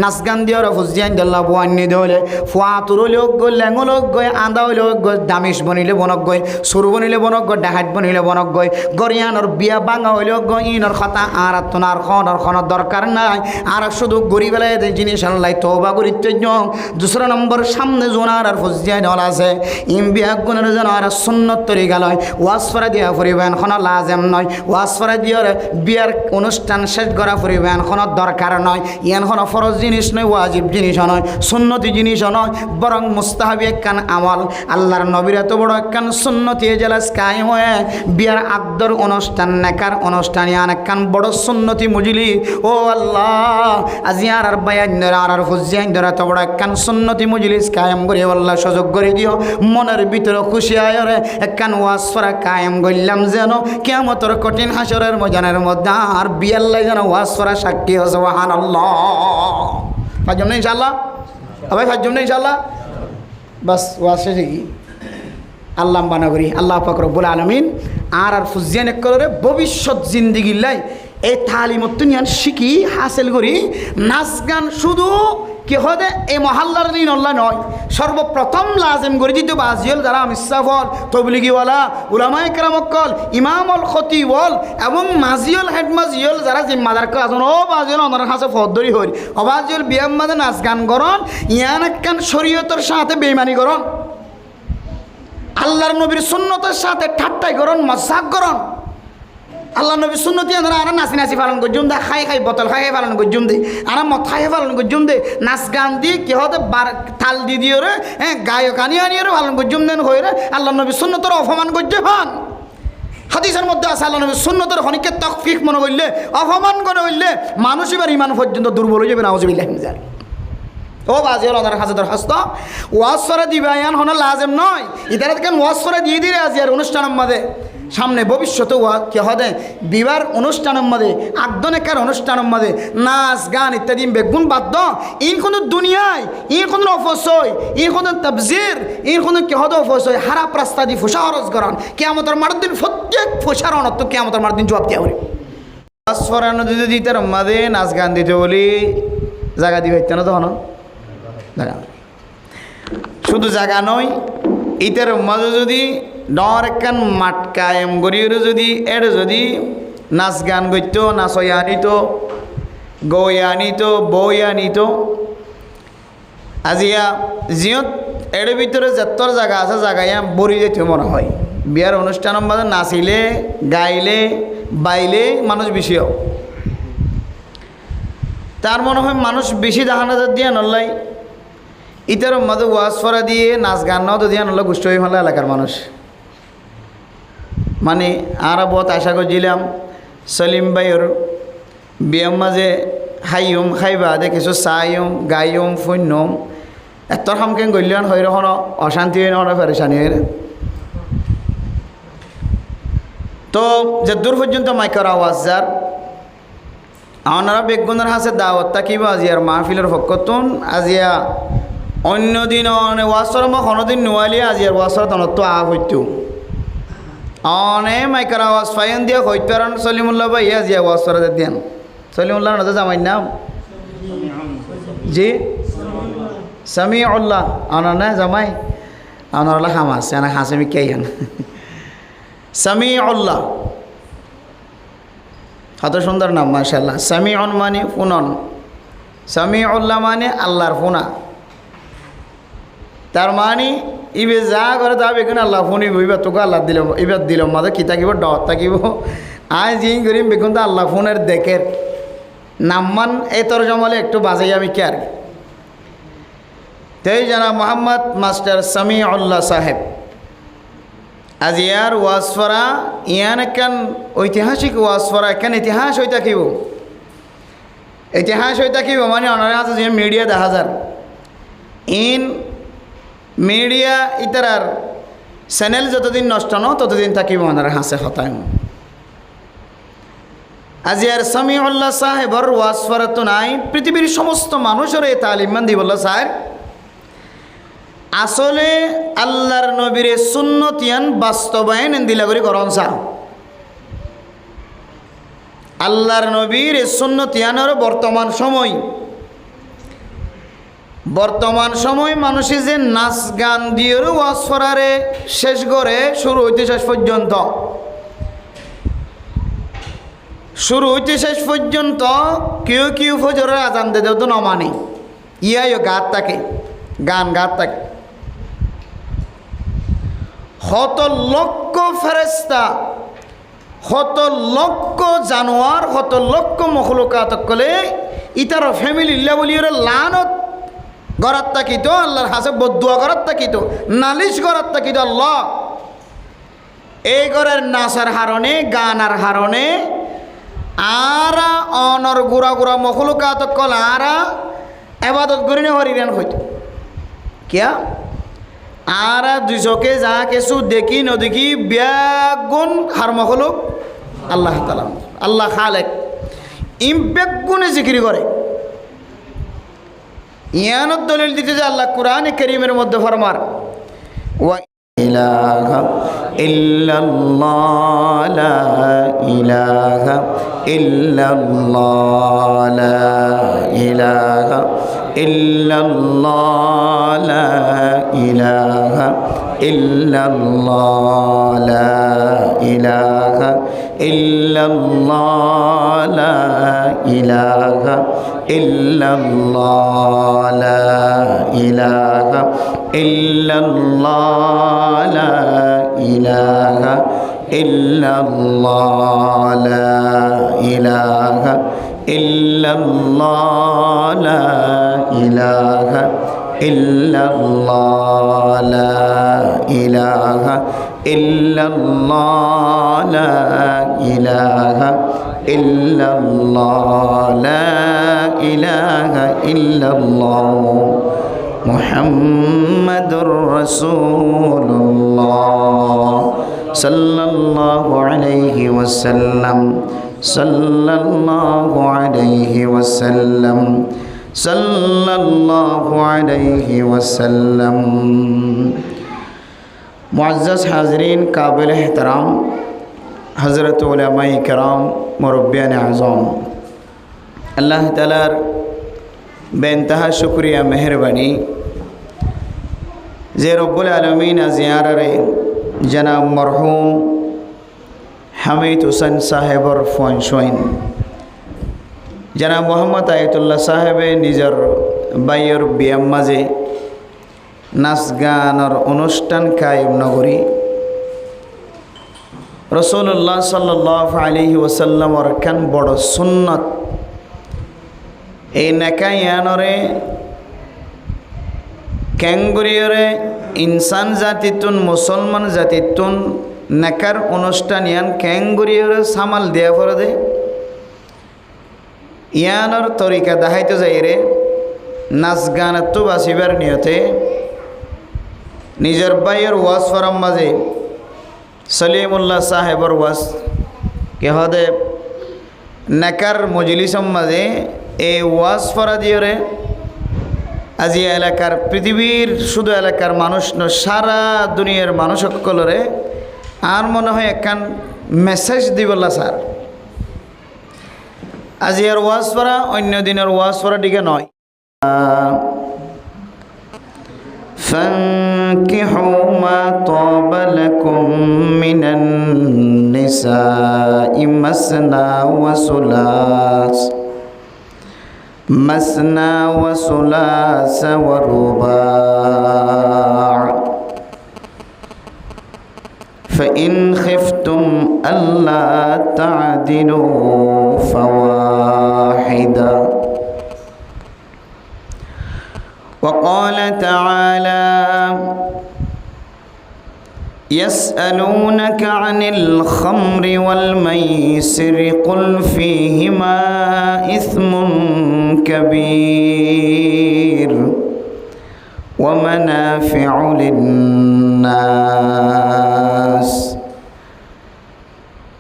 নাচ গান দিয়ে হুজিয়ান দল্লা বুয়ান্নি দইলে ফুয়াতুর লোক গই লেঙ্গল গই আন্দা লোক গই দামিশ বনিলে বনক গই সুর বনিলে বনক গই ডাহাত বনিলে বনক গই গরিয়ানোর বিয়া বাঙা হইল গই ইনর কথা আর তোনার খনর দরকার নাই আর শুধু গরিবেলায় জিনিস আল্লাহ তওবা করিত দুসরা নম্বর সামনে জোনার আর ফজিয়াই দল আছে ইমবিয়া গুণের যেন আর সুন্নত তরিকা লয় ওয়াজ ফরা দিয়া পরিবেন খন লাজেম নয় ওয়াজ ফরা দিয়ে বিয়ার অনুষ্ঠান শেষ করা পরিবেন খন দরকার নয় ইয়ান খন ফরজ জিনিস নয় ওয়াজিব জিনিস নয় সুন্নতি জিনিস নয় বরং মুস্তাহাবি একখান আমল আল্লাহর নবীর এত বড় একখান সুন্নতি জেলাস কায়েম হয়ে বিয়ার আদর অনুষ্ঠান নেকার অনুষ্ঠান ইয়ান একখান বড় সুন্নতি মুজলি ও আল্লাহ আজি আর বায়ান আর ফজিয়াই ধরে এত বড় একখান সুন্নতি মজলিস কায়েম করে আল্লাহ সুযোগ করে দিও মনের ভিতরে খুশি আয়রে একখান ওয়াজ ফরা কায়েম করলাম যেন কিয়ামতের কঠিন হাসরের ময়দানের মধ্যে আর বিয়াল্লাই যেন ওয়াজ ফরা সাক্ষী হয় সুবহানাল্লাহ। পাঁচজন নেই ইনশাআল্লাহ ভাই পাঁচজন নেই ইনশাআল্লাহ বাস ওয়াজ শেষে কি আল্লাহ বানা করি আল্লাহ পাক রব্বুল আলামিন আর ফুজিয়ান এক করে ভবিষ্যৎ জিন্দিগিল্লাই এই তালিমতুনিয়ান শিখি হাসিল করি নাচ গান শুধু কি হতে এই মহাল্লার দিন অল্লাহ নয় সর্বপ্রথম লাজেম করে দিত বাজিয়ল যারা মিসাফল তবলিগিওয়ালা উলামায়ে কেরামকল ইমামল খতিবল এবং মাজিয়ল হেড মাজিয়ল যারা জিম্মাদার কাজন ও বাজিয়ল ওনার কাছে ফদ্দরি হইল অবাজিয়ল বিয়াম মাঝে নাচ গান করন ইয়ান একখান শরীয়তের সাথে বেইমানি করন আল্লাহর নবীর সুন্নতের সাথে ঠাট্টাই করন মজাক করন আল্লাহ নবী সুন্নতি আমরা আর নাচি নাচি পালন করছুম দে খাই খাই বোতল খাই খাই পালন করছুম দে আর মদ খাই পালন করছুম দে নাচ গান দিয়ে কি হতে থাল দি দিয়ে রে হ্যাঁ গায়ক আনি আনিয়ে পালন করছুম দেন হয়ে রে আল্লাহ নবী সুন্নতর অপমান করছে ভান হাদিসের মধ্যে আছে আল্লাহ নবী সুন্নতর খনিকে তকফিক মনে করলে অপমান করে হইলে মানুষ এবার ইমান পর্যন্ত দুর্বল হয়ে যাবে নাউজুবিল্লাহ মিন যালিক। ও বাজি হল ওনার কাছে দরখাস্ত ওয়াজ ফরা দিবায়ান হন লাজেম নয় ইতারা কেন ওয়াজ ফরা দিয়ে দিলে আজি আর অনুষ্ঠানের মাঝে সামনে ভবিষ্যতে কি হবে বিবাহ অনুষ্ঠানের মধ্যে আগদনেকার অনুষ্ঠানের মধ্যে নাচ গান ইত্যাদি বেগুন বাদ্য ইন কোনো দুনিয়ায় ইন কোনো অপচয় ইন কোনো তাবজির ইন কোনো কি হদ অপচয় হারাপ রাস্তা দিয়ে ফুসা খরচ করান কিয়ামতের মার দিন প্রত্যেক ফুসার অনর্থ কিয়ামতের মার দিন জবাব দিয়া করে সরানো যদি তার মাঝে নাচ গান দিতে বলি জায়গা দিবে না তখন জায়গা শুধু জায়গা নয় ইটার মাঝে যদি ডর একখান মাঠ কায়েম গড়িয়ে যদি এর যদি নাচ গান করতো নাচই আনিত গই আনিত বই আনিত আজিয়া জিয়ত এর ভিতরে যতর জায়গা আছে জায়গায় বড়ি যেতে মনে হয় বিয়ার অনুষ্ঠানের মাঝে নাচিলে গাইলে বাইলে মানুষ বেশিও তার মনে হয় মানুষ বেশি দেখানো দিয়া নল্লাই ইটার মাঝে ওয়াজ ফরা দিয়ে নাচ গান নাও তো দিয়া নল্লা গুষ্ট হয়ে ফেলে এলাকার মানুষ মানে আর বহুত আশা করছিলাম সলিম ভাইয়ের বিয়ার মাঝে খাইম খাইবা দে কিছু চাইম গাইম ফুন্যম এত সামকে গলিয়ান হয়ে রহন অশান্তি হয়ে নহন পেরেশানি হয়ে তো যে দূর পর্যন্ত মাইকের আওয়াজ যার আপনারা বেগুনের হাসে দাওয়াত থাকিব আজিয়ার মাহফিলের ফকতুন আজিয়া অন্য দিন ওয়াসর মই কোনোদিন নোয়ালি আজিয়ার ওয়াসর তনতো আহ হইতো অনে মাইকের আওয়াজ ফাইন দিয়া হইতো আর সলিমুল্লাহ ভাই আজিয়া ওয়াসর দেন সলিমুল্লাহ নজর জামাই নাম জি সামিউল্লাহ আনার না জামাই আনার খামাস এনা খাসে আমি কে সামিউল্লাহ কত সুন্দর নাম মাশাআল্লাহ সামিউন মানে ফুনন সামিউল্লাহ মানে আল্লাহর ফুনা তার মানে ইবে যা করে তা বেগুন আল্লাহ ফুনি বইবা তোকে আল্লাহ দিল এবার দিল মাঝে কি থাকিব ডর থাকিব আয় জিং করিম বেগুন তো আল্লাহ ফোনের দেখের নামমান এই তোর জমালে একটু বাজাই আমি কে আর তাই জানা মোহাম্মদ মাস্টার সামিউল্লাহ সাহেব আজ ইয়ার ওয়াজফরা ইয়ান একখান ঐতিহাসিক ওয়াজফরা একখান ইতিহাস হয়ে থাকিব ইতিহাস হয়ে থাকিব মানে ওনার আছে যে মিডিয়া দেখা যার ইন মিডিয়া ইতার চ্যানেল যতদিন নষ্ট ন ততদিন থাকিব ওনার হাসে হতায় আজ ইয়ার সামিউল্লাহ সাহেবর ওয়াজফরা তো নাই পৃথিবীর সমস্ত মানুষের এই তালিমান দি বলল স্যার আসলে আল্লাহর নবীর সুন্নতিয়ান বাস্তবায়ন দিলা করে করন চা আল্লাহর নবীর সুন্নতিয়ানের বর্তমান সময় মানুষে যে নাচ গান দিয়ে ওয়াজ ফরারে শেষ করে শুরু হইতে শেষ পর্যন্ত কেউ ফজরের আজান দে তো নমানি ইয়াই গাত থাকে গান গাত থাকে শত লক্ষ ফেরেস্তা শত লক্ষ জানোয়ার শত লক্ষ মখলুকাত কলে ইতার ফ্যামিলি লেবলিয়র লানত গড়াত তাকিত আল্লাহর হাসে বদুয়া গড়াত তাকিত নালিশ গড়াত তাকিত আল্লাহ এই ঘরের নাচার হারণে গানার হারণে আরা অনর গুড়া গুড়া মখলুকাত কল আরা এবাদত করিনে হরিরান হইত কিয়া আর দুইশকে যা কিছু দেখি নদেখি বেগুন হার মখলুক আল্লাহ তাআলা আল্লাহ খালেক ইম বেগুনে জিকির করে ইয়ানত দলিল দিতে যে আল্লাহ কোরআনে কারীমের মধ্যে ফরমার ওয়া ইলাহা ইল্লাল্লাহ লা ইলাহা ইল্লাল্লাহ লা ইলাহা ইল্লাল্লাহ লা ইলাহা ইল্লাল্লাহ লা ইলাহা ইল্লাল্লাহ লা ইলাহা ইল্লাল্লাহ লা ইলাহা ইল্লাল্লাহ লা ইলাহা ইল্লাল্লাহ লা ইলাহা ইল্লাল্লাহ লা ইলাহা ইল্লাল্লাহ লা ইলাহা ইল্লাল্লাহ লা ইলাহা ইল্লাল্লাহ লা ইলাহা ইল্লাল্লাহ মুহাম্মাদুর রাসূলুল্লাহ সাল্লাল্লাহু আলাইহি ওয়াসাল্লাম সাল্লাল্লাহু আলাইহি ওয়াসাল্লাম সাল্লাল্লাহু আলাইহি ওয়াসাল্লাম। মুআজ্জাজ হাজরিন, কাবিল এহতরাম হযরত উলামায়ে কেরাম, মুরব্বিয়ানে আযম, আল্লাহ তাআলার বেইনতাহা শুকরিয়া মেহরবানি যে রব্বুল আলামিন আজিয়ারে জনাব মরহুম হামিদ হুসেন সাহেবর ফনশোইন জনাব মোহাম্মদ আয়াতুল্লাহ সাহেবে নিজের বাইয়ের বিয়াম মাঝে নাচ গানের অনুষ্ঠান কায়েম নগরী রাসূলুল্লাহ সাল্লাল্লাহু আলাইহি ওয়াসাল্লামর খান বড় সুন্নত এই নেকায়ানরে ক্যাঙ্গুরিয়রে ইনসান জাতিতুন মুসলমান জাতিতুন নেকার অনুষ্ঠান ইয়ান ক্যাঙ্গুরিয়রে সামাল দেয়া পড়ে দে ইয়ানোর তরিকা দেখাইতে যাই রে নাচ গানের তো বাঁচিবার নিয়তে নিজের বাইয়ের ওয়াজ ফরাম মাঝে সলিমুল্লাহ সাহেবর ওয়াজ কেহদে নেকার মজলিসম মাঝে এই ওয়াজ ফরা দিয়রে আজি এলাকার পৃথিবীর শুধু এলাকার মানুষ নয়, সারা দুনিয়ার মানুষ সকলরে আর মনে হয় একখান মেসেজ দিবলা স্যার। আজি আর ওয়াজ পড়া অন্য দিনের ওয়াজ পড়া দিকে নয়। فانكحوا ما طاب لكم من النساء مثنى وثلاث ورباع فإن خفتم ألا تعدلوا فواحدة. وقال تعالى يسألونك عن الخمر والميسر قل فيهما إثم كبير ومنافع للناس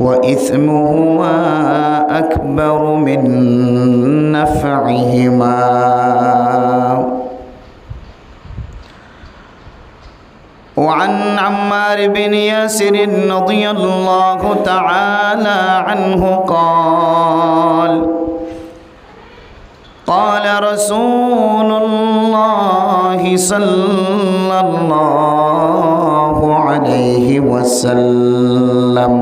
وإثمهما أكبر من نفعهما. وعن عمار بن ياسر رضي الله تعالى عنه قال قال رسول الله صلى الله عليه وسلم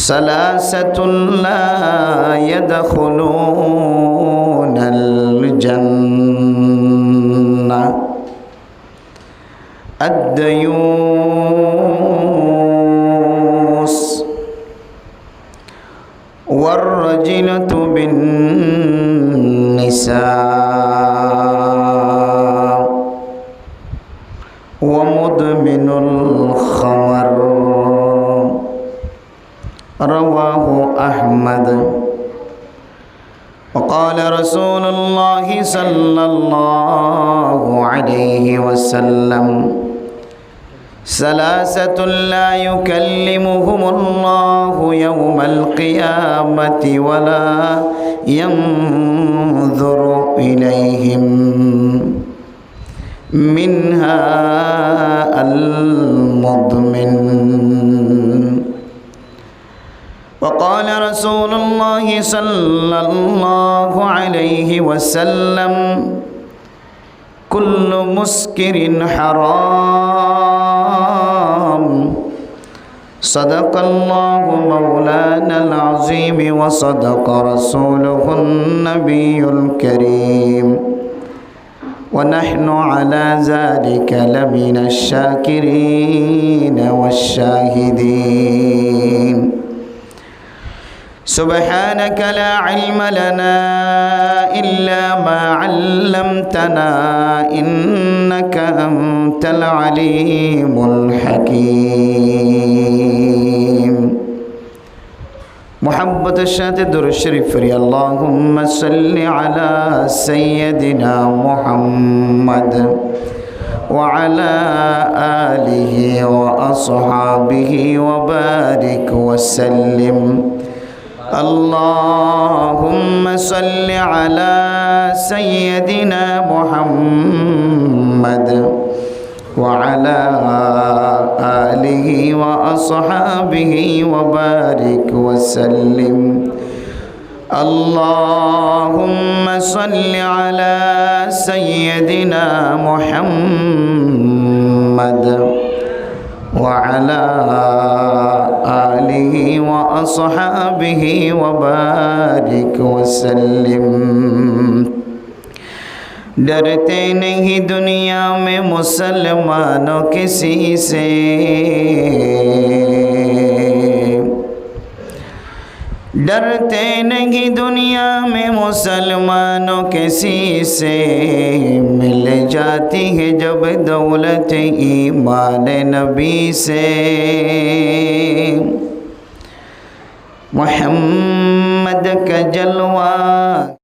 ثلاثة لا يدخلون الجنة الديوث والرجلة بالنساء ومدمن الخمر. رواه أحمد. وقال رسول الله صلى الله عليه وسلم ثلاثة لا يكلمهم الله يوم القيامة ولا ينظر إليهم منها المدمن. وقال رسول الله صلى الله عليه وسلم كل مسكر حرام. صدق الله مولانا العظيم وصدق رسوله النبي الكريم ونحن على ذلك لمن الشاكرين والشاهدين. سبحانك لا علم لنا إلا ما علمتنا إنك أنت العليم الحكيم. محبت الشات در الشريف فري اللهم صل على سيدنا محمد وعلى آله وأصحابه وبارك وسلم اللهم صل على سيدنا محمد وعلى آله وأصحابه وبارك وسلم اللهم صل على سيدنا محمد وعلى آله وأصحابه وبارك وسلم डरते नहीं दुनिया में मुसलमानों किसी से डरते नहीं दुनिया में मुसलमानों किसी से मिल जाती है जब दौलत ईमान नबी से मोहम्मद का जलवा